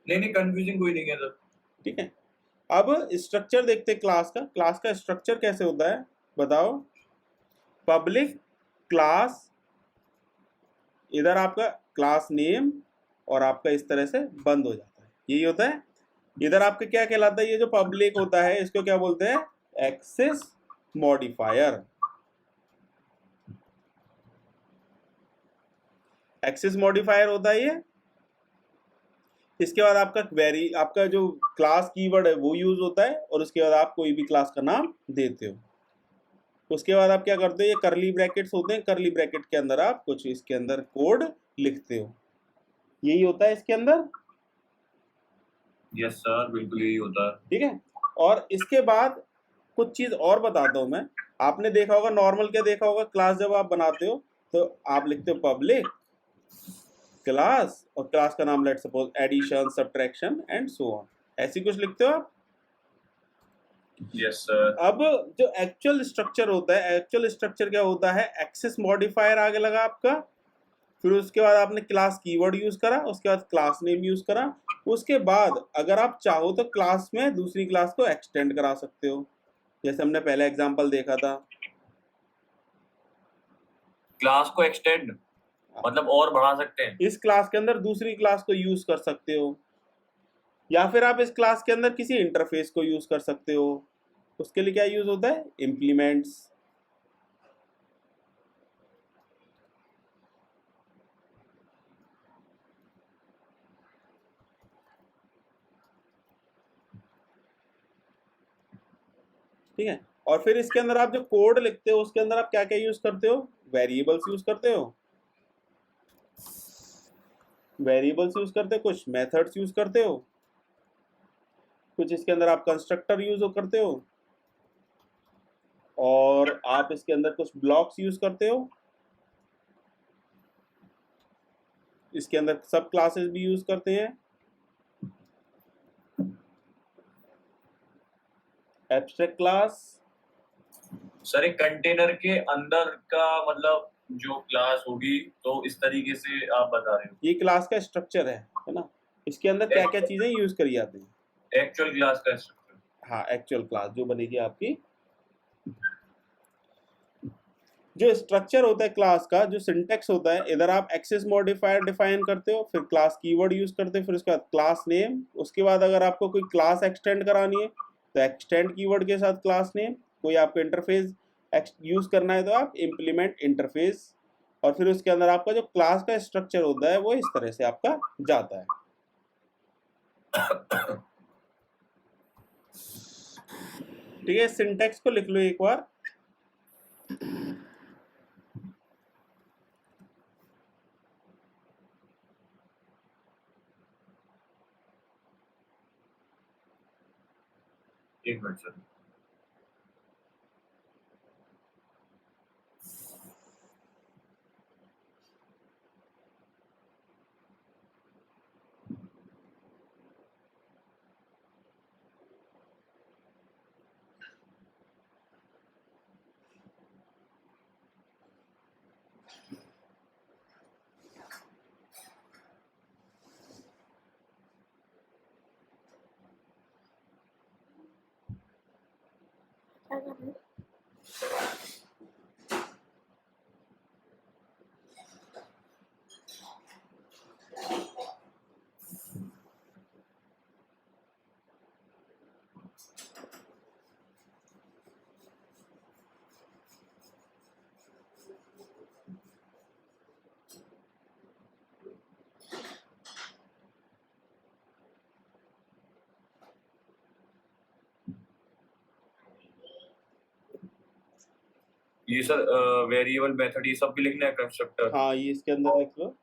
नहीं, कंफ्यूजिंग कोई नहीं है सर। ठीक है, अब स्ट्रक्चर देखते हैं क्लास का। क्लास का स्ट्रक्चर कैसे होता है बताओ। पब्लिक क्लास, इधर आपका क्लास नेम और आपका इस तरह से बंद हो जाता है, यही होता है। इधर आपका क्या कहलाता है, ये जो पब्लिक होता है इसको क्या बोलते हैं, एक्सेस मॉडिफायर। एक्सेस मॉडिफायर होता है ये। इसके बाद आपका क्वेरी, आपका जो क्लास कीवर्ड है वो यूज होता है, और उसके बाद आप कोई भी क्लास का नाम देते हो। उसके बाद आप क्या करते हो, ये करली ब्रैकेट्स होते हैं, करली ब्रैकेट के अंदर आप कुछ इसके अंदर कोड लिखते हो, यही होता है इसके अंदर। यस सर, बिल्कुल यही होता है। ठीक है, और इसके बाद कुछ चीज और बताता हूं मैं। आपने देखा होगा नॉर्मल, क्या देखा होगा, क्लास जब आप बनाते हो तो आप लिखते हो पब्लिक क्लास, और क्लास का नाम let suppose addition, subtraction and so on, ऐसी कुछ लिखते हो आप। Yes sir. अब जो एक्चुअल स्ट्रक्चर होता है, एक्चुअल स्ट्रक्चर क्या होता है, एक्सेस मॉडिफायर आगे लगा आपका, फिर उसके बाद आपने क्लास कीवर्ड यूज करा, उसके बाद क्लास नेम यूज करा, उसके बाद अगर आप चाहो तो क्लास में दूसरी क्लास को एक्सटेंड करा सकते हो, जैसे हमने पहले एग्जांपल देखा था। क्लास को एक्सटेंड मतलब और बढ़ा सकते हैं। इस क्लास के अंदर दूसरी क्लास को यूज कर सकते हो, या फिर आप इस क्लास के अंदर किसी इंटरफेस को यूज कर सकते हो। उसके लिए क्या यूज होता है, इम्प्लीमेंट्स। ठीक है, और फिर इसके अंदर आप जो कोड लिखते हो उसके अंदर आप क्या क्या यूज करते हो, वेरिएबल्स यूज करते हो, वेरिएबल्स यूज करते हो, कुछ मेथड्स यूज करते हो, कुछ इसके अंदर आप कंस्ट्रक्टर यूज करते हो, और आप इसके अंदर कुछ ब्लॉक्स यूज करते हो। इसके अंदर सब क्लासेस भी यूज करते हैं, एब्स्ट्रैक्ट क्लास। सर एक कंटेनर के अंदर का मतलब जो क्लास होगी, तो इस तरीके से आप बता रहे हो। ये क्लास का स्ट्रक्चर है ना, इसके अंदर क्या क्या चीजें यूज करी जाती हैं। एक्चुअल क्लास का स्ट्रक्चर। हाँ, एक्चुअल क्लास जो बनेगी आपकी, जो स्ट्रक्चर होता है क्लास का, जो सिंटेक्स होता है, इधर आप एक्सेस मॉडिफायर डिफाइन करते हो, फिर क्लास कीवर्ड यूज करते हो, फिर उसके बाद क्लास नेम, उसके बाद अगर आपको कोई क्लास एक्सटेंड करानी है तो एक्सटेंड कीवर्ड के साथ क्लास नेम, कोई आपको इंटरफेस यूज करना है तो आप इम्प्लीमेंट इंटरफेस, और फिर उसके अंदर आपका जो क्लास का स्ट्रक्चर होता है वो इस तरह से आपका जाता है। ठीक है, सिंटेक्स को लिख लो एक बार। एक मिनट सर। ये सर वेरिएबल मेथड ये सब भी लिखना है, कंस्ट्रक्टर। हाँ, ये इसके अंदर लिख लो।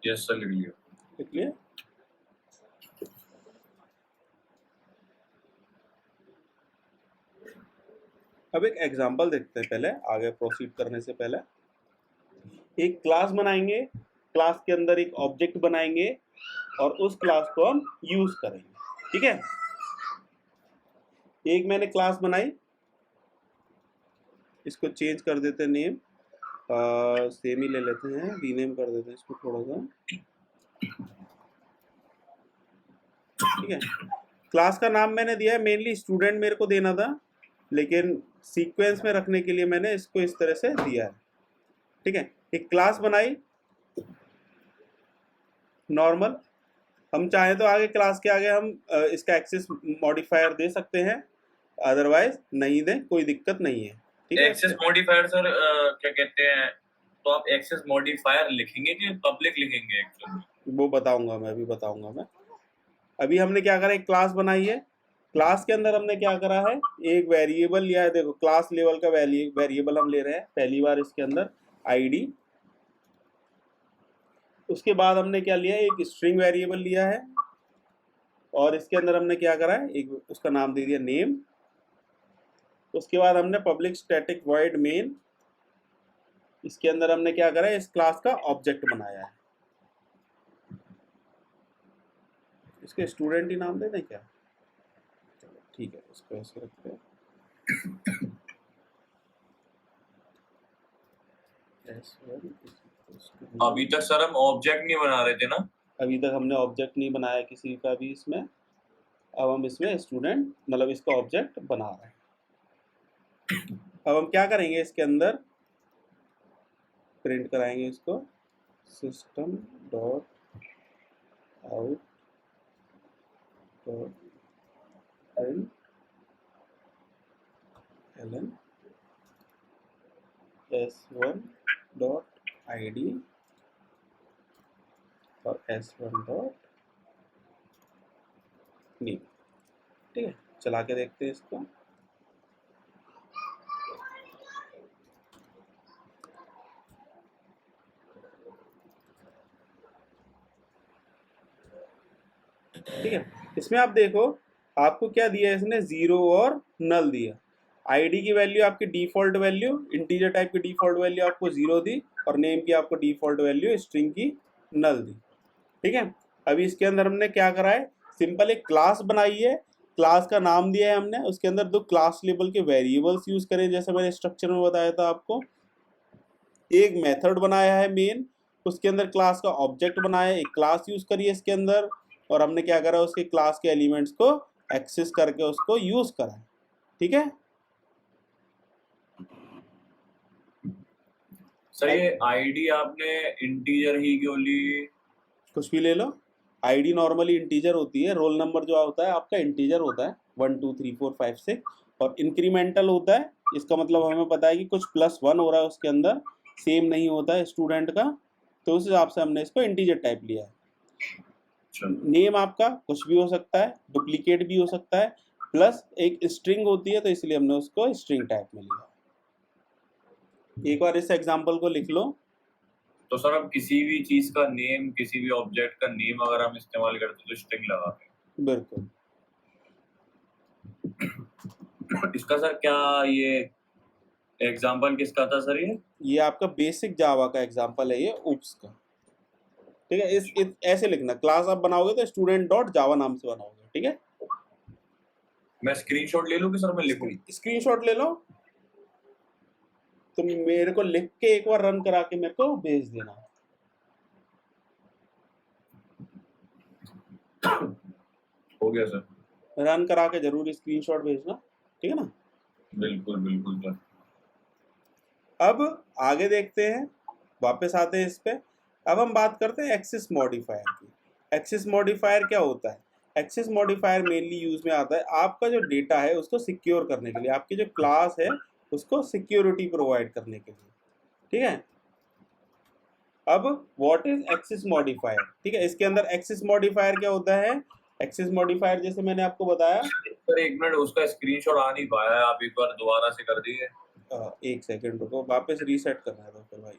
यस सर, लिख लिया। लिख लिया। अब एक एग्जांपल देखते हैं पहले, आगे प्रोसीड करने से पहले। एक क्लास बनाएंगे, क्लास के अंदर एक ऑब्जेक्ट बनाएंगे और उस क्लास को हम यूज करेंगे। ठीक है, एक मैंने क्लास बनाई, इसको चेंज कर देते हैं नेम, सेम ही ले लेते हैं, रीनेम कर देते हैं इसको थोड़ा सा। ठीक है, क्लास का नाम मैंने दिया है, मेनली स्टूडेंट मेरे को देना था, लेकिन सीक्वेंस में रखने के लिए मैंने इसको इस तरह से दिया है। ठीक है, एक क्लास बनाई नॉर्मल, हम चाहें तो आगे क्लास के आगे हम इसका एक्सेस मॉडिफायर दे सकते हैं, अदरवाइज नहीं दें, कोई दिक्कत नहीं है। ठीक है, एक्सेस मॉडिफायर सर क्या कहते हैं, तो आप एक्सेस मॉडिफायर लिखेंगे कि पब्लिक लिखेंगे एक्चुअली? वो बताऊंगा मैं, अभी बताऊंगा मैं। अभी हमने क्या करा, एक क्लास बनाई है, क्लास के अंदर हमने क्या करा है, एक वेरिएबल लिया है। देखो क्लास लेवल का वेरिएबल हम ले रहे हैं पहली बार इसके अंदर, आईडी। उसके बाद हमने क्या लिया, एक स्ट्रिंग वेरिएबल लिया है और इसके अंदर हमने क्या करा है, एक उसका नाम दे दिया नेम। उसके बाद हमने पब्लिक स्टैटिक वॉइड मेन, इसके अंदर हमने क्या करा है, इस क्लास का ऑब्जेक्ट बनाया है। इसके स्टूडेंट ही नाम दे दें क्या? चलो ठीक है, इसको ऐसे रखते हैं। अभी तक सर हम ऑब्जेक्ट नहीं बना रहे थे ना? अभी तक हमने ऑब्जेक्ट नहीं बनाया किसी का भी इसमें, अब हम इसमें स्टूडेंट मतलब इसका ऑब्जेक्ट बना रहे हैं। अब हम क्या करेंगे, इसके अंदर प्रिंट कराएंगे इसको, system dot out dot println s1 dot id और s1 डॉट नेम। ठीक है, चला के देखते हैं इसको। ठीक है, इसमें आप देखो आपको क्या दिया है इसने, 0 और नल दिया। आईडी की वैल्यू आपकी डिफॉल्ट वैल्यू, इंटीजर टाइप की डिफॉल्ट वैल्यू आपको 0 दी और नेम की आपको डिफॉल्ट वैल्यू स्ट्रिंग की नल दी। ठीक है, अभी इसके अंदर हमने क्या करा है, सिंपल एक क्लास बनाई है, क्लास का नाम दिया है हमने, उसके अंदर दो क्लास लेवल के वेरिएबल्स यूज करें जैसे मैंने स्ट्रक्चर में बताया था आपको। एक मेथड बनाया है मेन, उसके अंदर क्लास का ऑब्जेक्ट बनाया है, एक क्लास यूज करी है इसके अंदर, और हमने क्या करा, उसके क्लास के एलिमेंट्स को एक्सेस करके उसको यूज करा है। ठीक है, सर ये आईडी आपने इंटीजर ही क्यों ली? कुछ भी ले लो, आईडी नॉर्मली इंटीजर होती है, रोल नंबर जो होता है आपका इंटीजर होता है 1 2 3 4 5 6, और इंक्रीमेंटल होता है, इसका मतलब हमें पता है कि कुछ +1 हो रहा है उसके अंदर, सेम नहीं होता है स्टूडेंट का, तो उस हिसाब से हमने इसको इंटीजर टाइप लिया है। नेम आपका कुछ भी हो सकता है, डुप्लीकेट भी हो सकता है, प्लस एक स्ट्रिंग होती है तो इसलिए हमने उसको स्ट्रिंग टाइप में लिया। एक बार इस एग्जांपल को लिख लो। तो सर अब किसी भी चीज का नेम, किसी भी ऑब्जेक्ट का नेम अगर हम इस्तेमाल करते तो स्ट्रिंग लगाते हैं। बिल्कुल। इसका सर क्या ये एग्जांपल किसका था सर? ये आपका बेसिक जावा का एग्जांपल है, ये उप्स का। ठीक है, इस ऐसे लिखना, क्लास आप बनाओगे तो स्टूडेंट डॉट जावा नाम से बनाओगे। ठीक है, मैं स्क्रीनशॉट ले लूं कि सर मैं लिखूं? स्क्रीनशॉट ले लो, तुम मेरे को लिख के एक बार रन करा के मेरे को भेज देना। हो गया सर, रन करा के जरूर स्क्रीनशॉट भेजना। ठीक है ना, बिल्कुल बिल्कुल सर। अब आगे देखते हैं, वापस आते हैं इस पे। अब हम बात करते हैं एक्सेस मॉडिफायर की। एक्सेस मॉडिफायर क्या होता है? एक्सेस मॉडिफायर मेनली यूज में आता है आपका जो डेटा है उसको सिक्योर करने के लिए, आपकी जो क्लास है उसको सिक्योरिटी प्रोवाइड करने के लिए। ठीक है, अब व्हाट इज एक्सेस मॉडिफायर? ठीक है, इसके अंदर एक्सेस मॉडिफायर क्या होता है? एक्सेस मॉडिफायर जैसे मैंने आपको बताया, सर एक मिनट, उसका स्क्रीनशॉट आ नहीं पाया है, आप एक बार दोबारा से कर दीजिए। एक सेकंड रुको, वापस रीसेट करना है तो फिर भाई।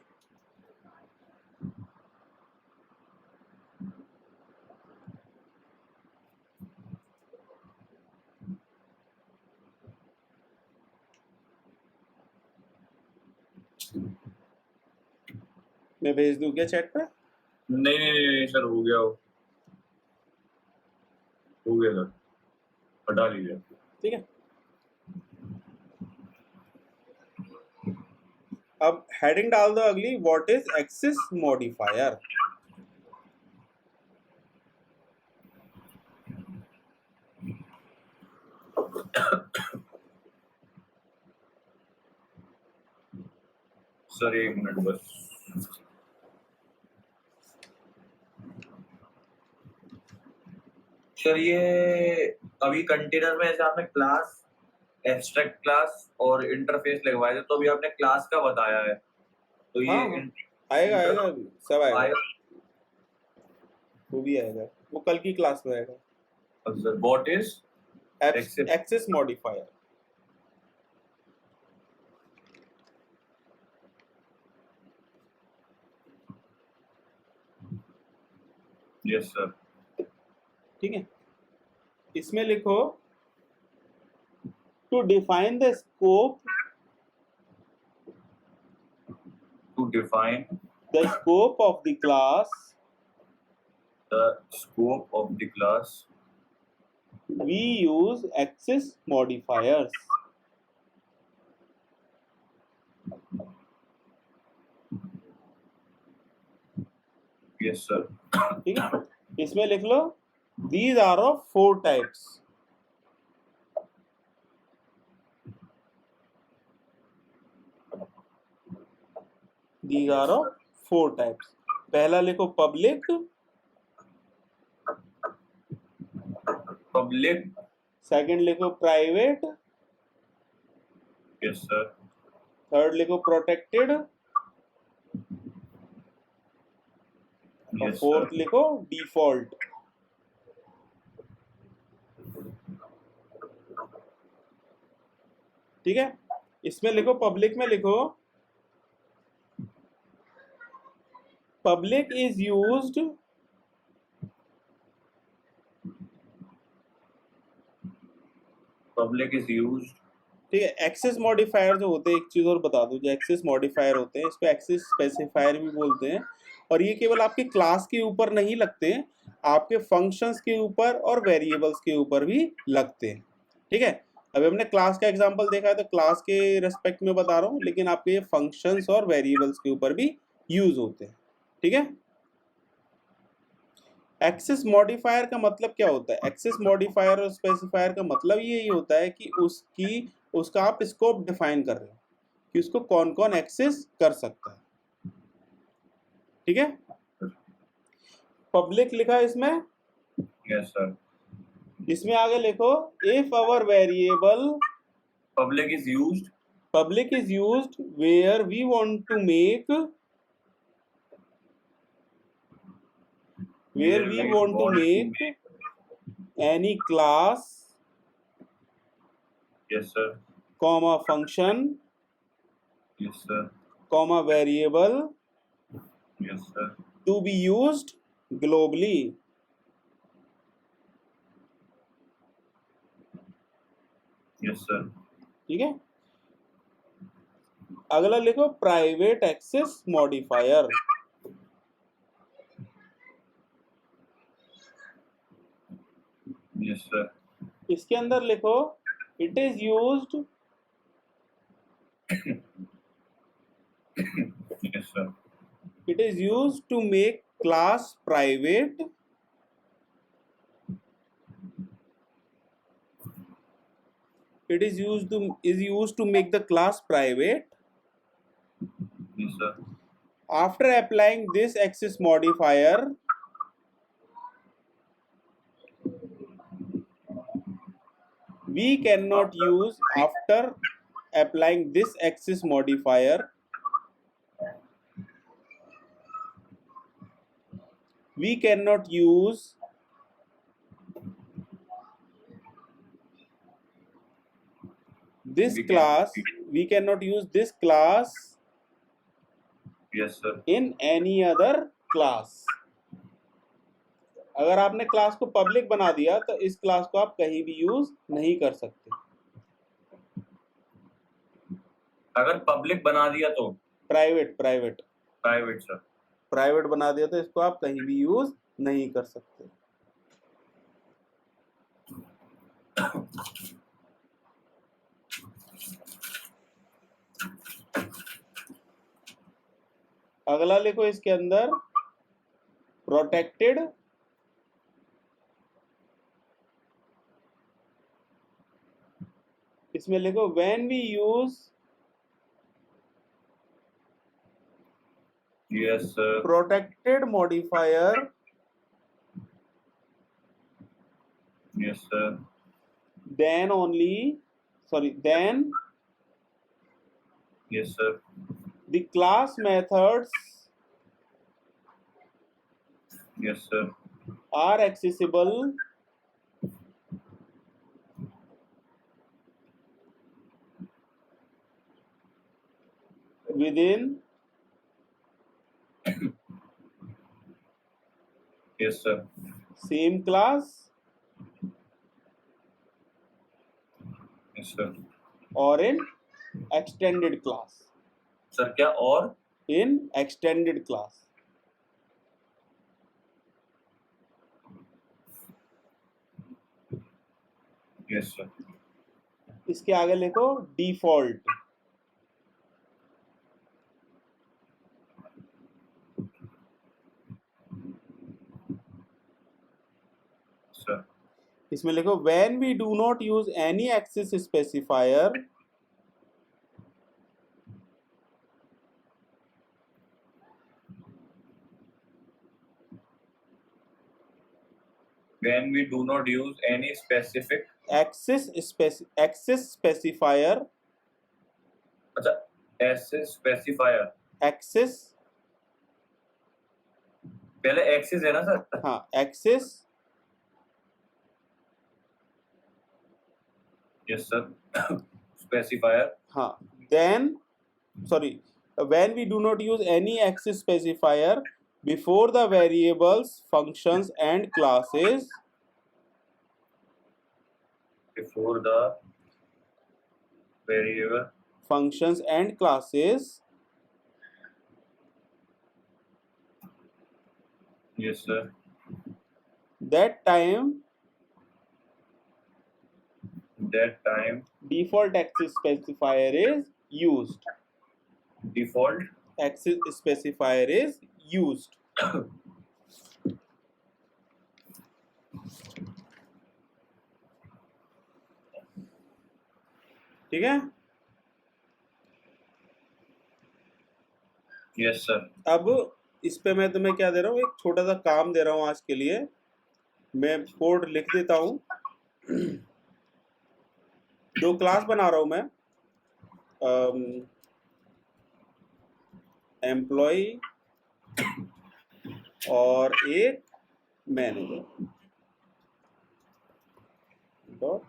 मैं भेज दूं क्या चैट पे? नहीं नहीं नहीं सर, हो गया सर, हटा लीजिए। ठीक है, अब हेडिंग डाल दो अगली, what is access modifier. Sir 1 minute बस। सर ये अभी कंटेनर में ऐसे आपने क्लास, एब्स्ट्रैक्ट क्लास और इंटरफेस लगवाए थे, तो अभी आपने क्लास का बताया है, तो ये हाँ हाँ, आएगा आएगा अभी, सब आएगा, वो भी आएगा, वो कल की क्लास में आएगा। Sir what is access modifier. Yes sir. ठीक है, इसमें लिखो to define the scope, to define the scope of the class the scope of the class we use access modifiers। Yes sir. ठीक है, इसमें लिख लो these are of 4 types। these are of 4 types। पहला लिखो पब्लिक, पब्लिक, सेकंड लिखो private, yes sir, third लिखो protected, और yes fourth sir, लिखो डिफॉल्ट। ठीक है, इसमें लिखो पब्लिक में लिखो public is used public is used. ठीक है, एक्सेस मॉडिफायर जो होते हैं, एक चीज और बता दूं, जो एक्सेस मॉडिफायर होते हैं इसको एक्सेस स्पेसिफायर भी बोलते हैं, और ये केवल आपके क्लास के ऊपर नहीं लगते हैं, आपके फंक्शंस के ऊपर और वेरिएबल्स के ऊपर भी लगते हैं। ठीक है, अभी हमने क्लास का एग्जांपल देखा है तो क्लास के रेस्पेक्ट में बता रहा हूँ, लेकिन आपके ये फंक्शंस और वेरिएबल्स के ऊपर भी यूज होते हैं। ठीक है, एक्सेस मॉडिफायर का मतलब क्या होता है? एक्सेस मॉडिफायर और स्पेसिफायर का मतलब यही होता है कि उसका आप स्कोप डिफाइन कर रहे हो कि उसको कौन कौन एक्सेस कर सकता है। ठीक है, पब्लिक लिखा इसमें, यस सर। इसमें आगे लिखो if our variable public is used where we want to make any class, yes sir, comma function, yes sir, comma variable yes sir, to be used globally। Yes sir, ठीक है, अगला लिखो private access modifier. Yes sir, इसके अंदर लिखो it is used yes sir, to make class private, is used to make the class private। Yes sir, After applying this access modifier, we cannot use after applying this access modifier, we cannot use this class yes sir, in any other class। अगर आपने class को public बना दिया तो इस class को आप कहीं भी यूज नहीं कर सकते। अगर पब्लिक बना दिया तो private private private sir. Private बना दिया तो इसको आप कहीं भी यूज नहीं कर सकते। अगला लिखो इसके अंदर प्रोटेक्टेड इसमें लिखो when we use yes sir. Protected modifier yes sir. then only then yes sir. the class methods yes sir. are accessible within yes sir. same class yes sir. or in extended class sir क्या और? in extended class yes sir. इसके आगे लिखो default sir. इसमें लिखो when we do not use any access specifier When we do not use any specific access specifier अच्छा access specifier, access पहले access है ना सर? हाँ access यस सर। स्पेसिफायर हाँ then when we do not use any access specifier before the variables functions and classes before the variable functions and classes yes sir. that time default access specifier is used default access specifier is used ठीक है। Yes sir. अब इस पे मैं तुम्हें क्या दे रहा हूँ, एक छोटा सा काम दे रहा हूँ आज के लिए। मैं कोड लिख देता हूँ। दो क्लास बना रहा हूँ मैं, एम्प्लॉय और एक मैनेजर डॉट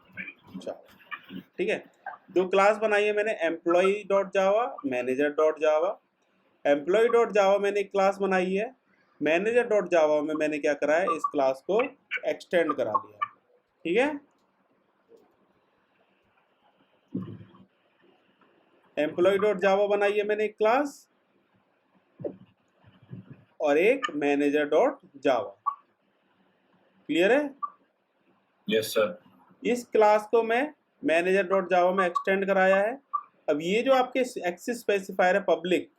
जावा। ठीक है, दो क्लास बनाई है मैंने, एम्प्लॉय डॉट जावा, मैनेजर डॉट जावा। एम्प्लॉय डॉट जावा मैंने एक क्लास बनाई है, मैनेजर डॉट जावा में मैंने क्या करा है, इस क्लास को एक्सटेंड करा दिया। ठीक है, एम्प्लॉय डॉट जावा बनाई है मैंने एक क्लास और एक मैनेजर डॉट जावा। क्लियर है? Yes sir. इस क्लास को मैं मैनेजर डॉट जावा में एक्सटेंड कराया है। अब ये जो आपके एक्सेस स्पेसिफायर है पब्लिक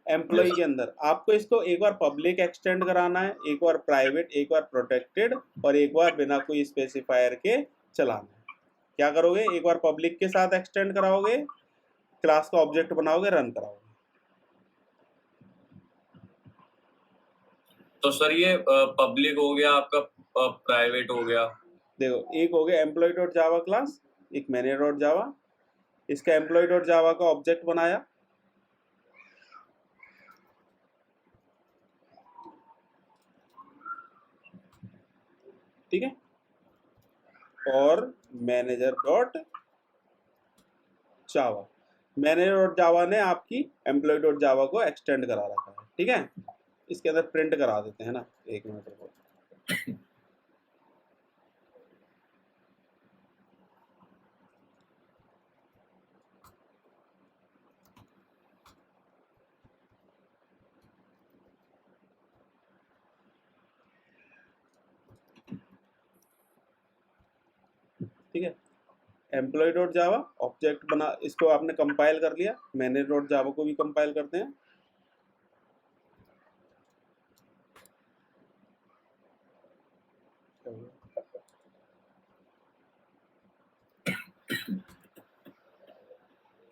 एम्प्लॉय के अंदर, आपको इसको एक बार पब्लिक एक्सटेंड कराना है, एक बार प्राइवेट, एक बार प्रोटेक्टेड और एक बार बिना कोई स्पेसिफायर के चलाना है। क्या करोगे, एक बार पब्लिक के साथ एक्सटेंड कराओगे, क्लास का ऑब्जेक्ट बनाओगे, रन कराओगे। तो सर ये पब्लिक हो गया आपका, प्राइवेट हो गया। देखो, एक हो गया एम्प्लॉय डॉट जावा क्लास, एक मैनेजर डॉट जावा। इसका एम्प्लॉय डॉट जावा का ऑब्जेक्ट बनाया, ठीक है, और मैनेजर डॉट जावा, मैनेजर डॉट जावा ने आपकी एम्प्लॉय डॉट जावा को एक्सटेंड करा रखा है। ठीक है, इसके अंदर प्रिंट करा देते हैं ना, एक मिनट रुको। ठीक है। एम्प्लॉय डॉट जावा ऑब्जेक्ट बना, इसको आपने कंपाइल कर लिया। मैनेजर डॉट जावा को भी कंपाइल करते हैं।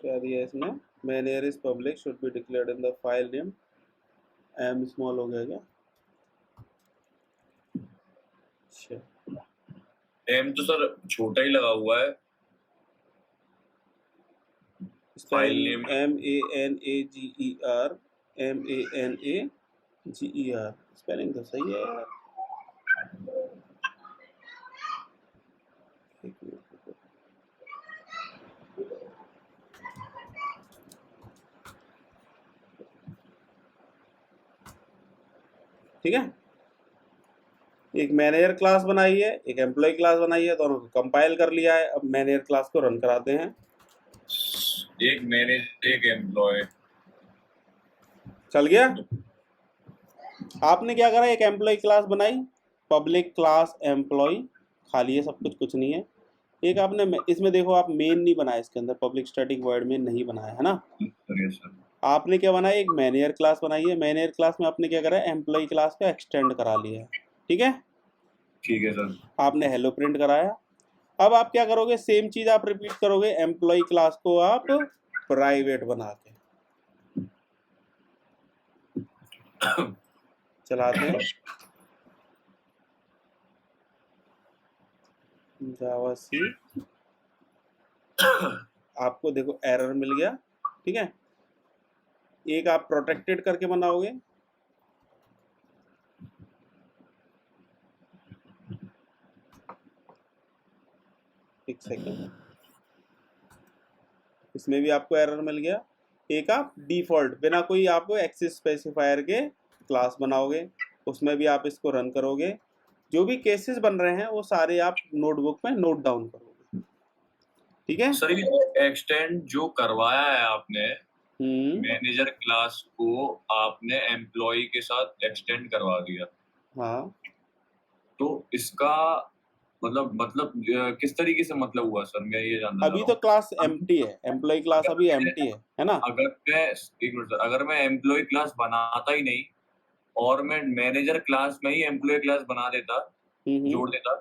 क्या दिया इसमें, manager is public should be declared in the file name. M small हो गया क्या? अच्छा, एम तो सर छोटा ही लगा हुआ है। File name MANAGER, MANAGER, spelling तो सही है यार। एक मिनट रुको। ठीक है, एक मैनेजर क्लास बनाई है, एक एम्प्लॉय क्लास बनाई है, दोनों को कंपाइल कर लिया है। अब मैनेजर क्लास को रन कराते हैं। एक मैनेज एक एम्प्लॉय चल गया। आपने क्या करा, एक एम्प्लॉय क्लास बनाई, पब्लिक क्लास एम्प्लॉय, खाली है सब कुछ, कुछ नहीं है। एक आपने इसमें देखो, आप मेन नहीं बनाया, इसके अंदर पब्लिक स्टैटिक वॉइड मेन नहीं बनाया है ना। सर। आपने क्या बनाया, एक मैनेजर क्लास बनाई है। मैनेजर क्लास में आपने क्या करा, एम्प्लॉय क्लास का एक्सटेंड करा लिया है। ठीक है, ठीक है सर। आपने हेलो प्रिंट कराया। अब आप क्या करोगे, सेम चीज आप रिपीट करोगे, एम्प्लॉय क्लास को आप प्राइवेट बना के चलाते हैं। जावा सी, आपको देखो एरर मिल गया। ठीक है, एक आप प्रोटेक्टेड करके बनाओगे। एक सेकेंड, इसमें भी आपको एरर मिल गया। एक आप डिफॉल्ट बिना कोई आप एक्सेस स्पेसिफायर के क्लास बनाओगे, उसमें भी आप इसको रन करोगे। जो भी केसेस बन रहे हैं वो सारे आप नोटबुक में नोट डाउन करोगे। ठीक है सर, ये एक्सटेंड जो करवाया है आपने मैनेजर क्लास को, आपने एम्प्लॉय के साथ एक्सटेंड करवा दिया, हाँ, तो इसका किस तरीके से मतलब हुआ सर? मैं ये जानना चाह अभी रहा तो हूँ। क्लास एम्प्टी है, एम्प्लॉय क्लास अभी एम्प्टी है ना। अगर मैं एक मिनट सर, अगर मैं एम्प्लॉय क्लास बनाता ही नहीं और मैं मैनेजर क्लास में ही एम्प्लॉय क्लास बना देता, जोड़ देता,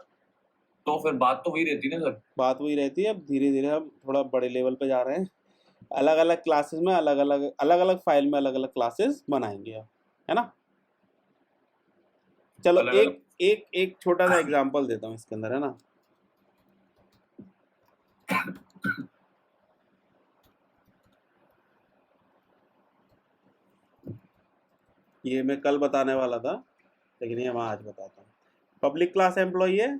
तो फिर बात तो वही रहती ना सर। बात वही रहती है। अब धीरे धीरे हम थोड़ा बड़े लेवल पे जा रहे हैं, अलग अलग क्लासेस में अलग अलग फाइल में अलग अलग क्लासेस बनाएंगे अब, है ना। चलो अलग एक अलग। एक एक छोटा सा एग्जांपल देता हूँ इसके अंदर, है ना। ये मैं कल बताने वाला था, लेकिन ये मैं आज बताता हूँ। पब्लिक क्लास एम्प्लॉई है,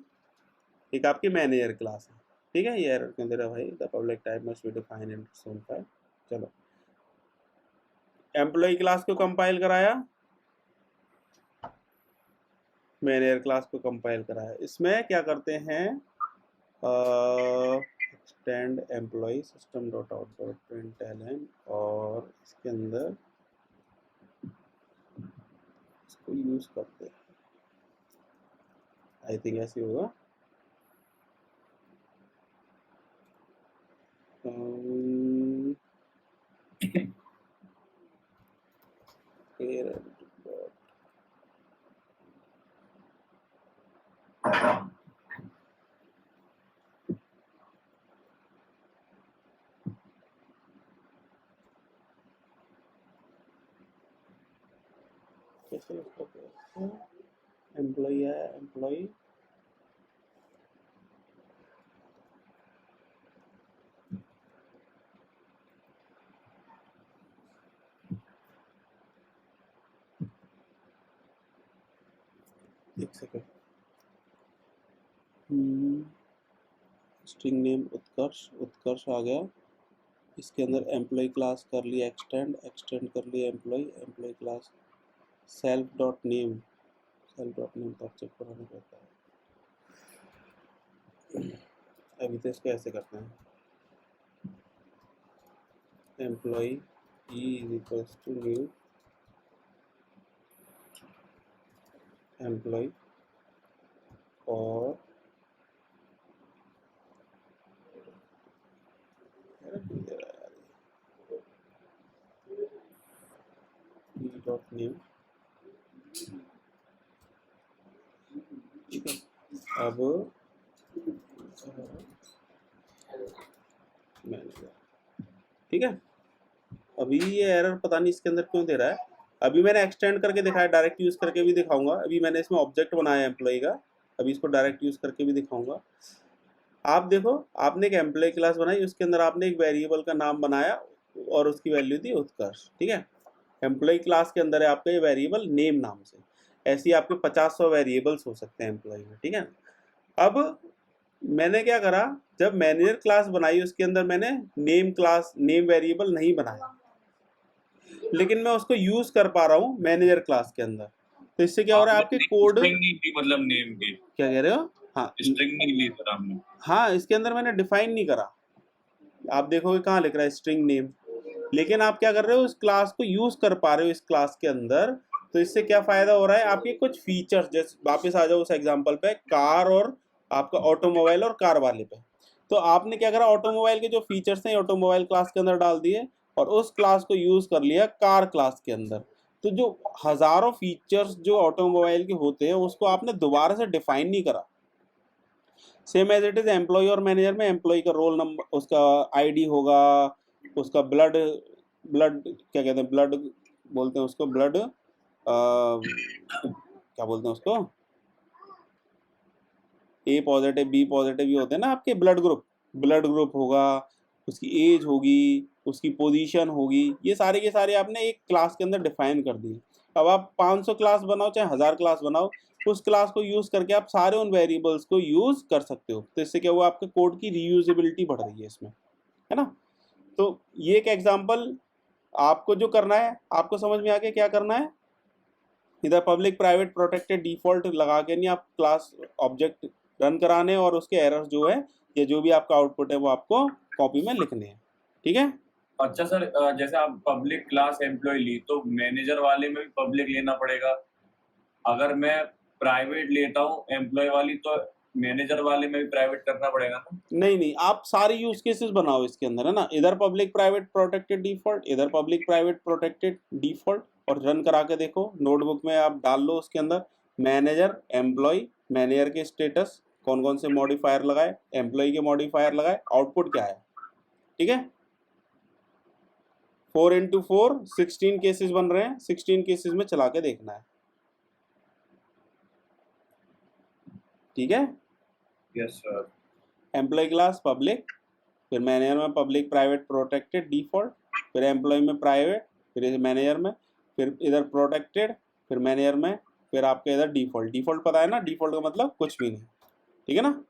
एक आपकी मैनेजर क्लास है। ठीक है, ये एरर क्यों दे रहा है भाई, the public type must be defined in its own file. चलो, एम्प्लॉय क्लास को कंपाइल कराया, मैनेजर क्लास को कंपाइल कराया। इसमें क्या करते हैं, extend employee system dot out dot println, और इसके अंदर इसको यूज करते हैं। आई थिंक ऐसे होगा। कैसे उसको एम्प्लॉय है, एम्प्लॉय एक सेकेंड, स्ट्रिंग नेम उत्कर्ष, उत्कर्ष आ गया। इसके अंदर एम्प्लॉय क्लास कर लिया एक्सटेंड, एक्सटेंड कर लिया employee, employee class self dot name, self dot name तो चेक कराना पड़ता है। अभी तो इसको ऐसे करते हैं, employee e is equals to new employee, और एरर क्यों दे रहा है यार name। ठीक है, अब मैनेजर, ठीक है। अभी ये एरर पता नहीं इसके अंदर क्यों दे रहा है। अभी मैंने एक्सटेंड करके दिखाया, डायरेक्ट यूज करके भी दिखाऊंगा। अभी मैंने इसमें ऑब्जेक्ट बनाया एम्प्लॉय का, अभी इसको डायरेक्ट यूज करके भी दिखाऊंगा। आप देखो, आपने एक एम्प्लॉय क्लास बनाई, उसके अंदर आपने एक वेरिएबल का नाम बनाया और उसकी वैल्यू दी उत्कर्ष, ठीक है। एम्प्लॉय क्लास के अंदर है आपका ये वेरिएबल नेम नाम से। ऐसे ही आपके 50-100 वेरिएबल्स हो सकते हैं एम्प्लॉय में, ठीक है। अब मैंने क्या करा, जब मैनेजर क्लास बनाई उसके अंदर मैंने नेम क्लास, नेम वेरिएबल नहीं बनाया, लेकिन मैं उसको यूज कर पा रहा हूँ मैनेजर क्लास के अंदर। तो इससे क्या हो रहा है, आपके कोड, स्ट्रिंग नहीं थी मतलब नेम की, क्या कह रहे हो? हाँ, स्ट्रिंग नहीं ली सर हमने। हाँ, इसके अंदर मैंने डिफाइन नहीं करा। आप देखोगे कहाँ लिख रहा है स्ट्रिंग नेम, लेकिन आप क्या कर रहे हो, उस क्लास को यूज कर पा रहे हो इस क्लास के अंदर। तो इससे क्या फायदा हो रहा है, आपके कुछ फीचर्स, जैसे वापस आ जाओ उस एग्जांपल पे, कार और आपका ऑटोमोबाइल और कार वाले पे। तो आपने क्या करा, ऑटोमोबाइल के जो फीचर्स हैं ऑटोमोबाइल क्लास के अंदर डाल दिए और उस क्लास को यूज कर लिया कार क्लास के अंदर। तो जो हजारों फीचर्स जो ऑटोमोबाइल के होते हैं उसको आपने दोबारा से डिफाइन नहीं करा। Same as it is employee और मैनेजर में, एम्प्लॉय का रोल नंबर, उसका आईडी होगा, उसका ब्लड क्या कहते हैं, ब्लड बोलते हैं उसको, ब्लड क्या बोलते हैं उसको, ए पॉजिटिव बी पॉजिटिव ये होते हैं ना आपके ब्लड ग्रुप होगा, उसकी एज होगी, उसकी पोजीशन होगी, ये सारे के सारे आपने एक क्लास के अंदर डिफाइन कर दिए। अब आप 500 क्लास बनाओ चाहे 1000 क्लास बनाओ, उस क्लास को यूज करके आप सारे उन वेरिएबल्स को यूज कर सकते हो। तो इससे क्या हुआ, आपके कोड की रीयूजेबिलिटी बढ़ रही है इसमें, है ना। तो ये एक एग्जांपल, आपको जो करना है, आपको समझ में आ गया क्या करना है। इधर पब्लिक प्राइवेट प्रोटेक्टेड डिफॉल्ट लगा के नहीं आप क्लास ऑब्जेक्ट रन कराने, और उसके एरर्स जो है या जो भी आपका आउटपुट है वो आपको कॉपी में लिखने हैं, ठीक है। अच्छा सर, जैसे आप पब्लिक क्लास एम्प्लॉय ली तो मैनेजर वाले में भी पब्लिक लेना पड़ेगा। अगर मैं प्राइवेट लेता हूँ एम्प्लॉय वाली तो मैनेजर वाले में भी प्राइवेट करना पड़ेगा ना? नहीं, आप सारे यूज केसेस बनाओ इसके अंदर, है ना। इधर पब्लिक प्राइवेट प्रोटेक्टेड डिफॉल्ट, इधर पब्लिक प्राइवेट प्रोटेक्टेड डिफॉल्ट, और रन करा के देखो। नोटबुक में आप डाल लो उसके अंदर मैनेजर एम्प्लॉय, मैनेजर के स्टेटस कौन कौन से मॉडिफायर लगाए, एम्प्लॉय के मॉडिफायर लगाए, आउटपुट क्या है, ठीक है। 4x4 16 केसेस बन रहे हैं, 16 केसेस में चला के देखना है, ठीक है। Yes sir. Employee class public, फिर मैनेजर में पब्लिक प्राइवेट प्रोटेक्टेड डिफॉल्ट, फिर एम्प्लॉय में प्राइवेट, फिर मैनेजर में, फिर इधर प्रोटेक्टेड, फिर मैनेजर में, फिर आपके इधर डिफॉल्ट पता है ना, डिफॉल्ट का मतलब कुछ भी नहीं, ठीक है ना।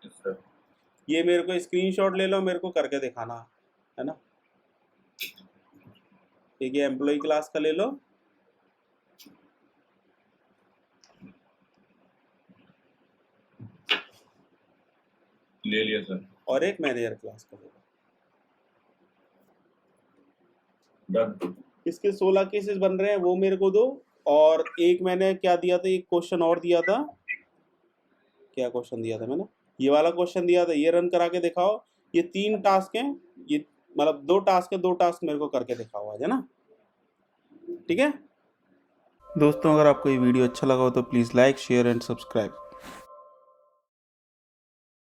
Yes sir. ये मेरे को स्क्रीनशॉट ले लो, मेरे को करके दिखाना, है ना। ठीक है, एम्प्लॉय क्लास का ले लो, ले लिया सर। और एक मैनेजर क्लास का ले लो। डन। इसके 16 केसेस बन रहे हैं, वो मेरे को दो। और एक मैंने क्या दिया था, एक क्वेश्चन और दिया था, क्या क्वेश्चन दिया था मैंने, ये वाला क्वेश्चन दिया था, ये रन करा के दिखाओ। ये 3 टास्क हैं, ये मतलब 2 टास्क है, 2 टास्क मेरे को करके दिखाओ आज, है ना, ठीक है। दोस्तों, अगर आपको ये वीडियो अच्छा लगा हो तो please like share and subscribe.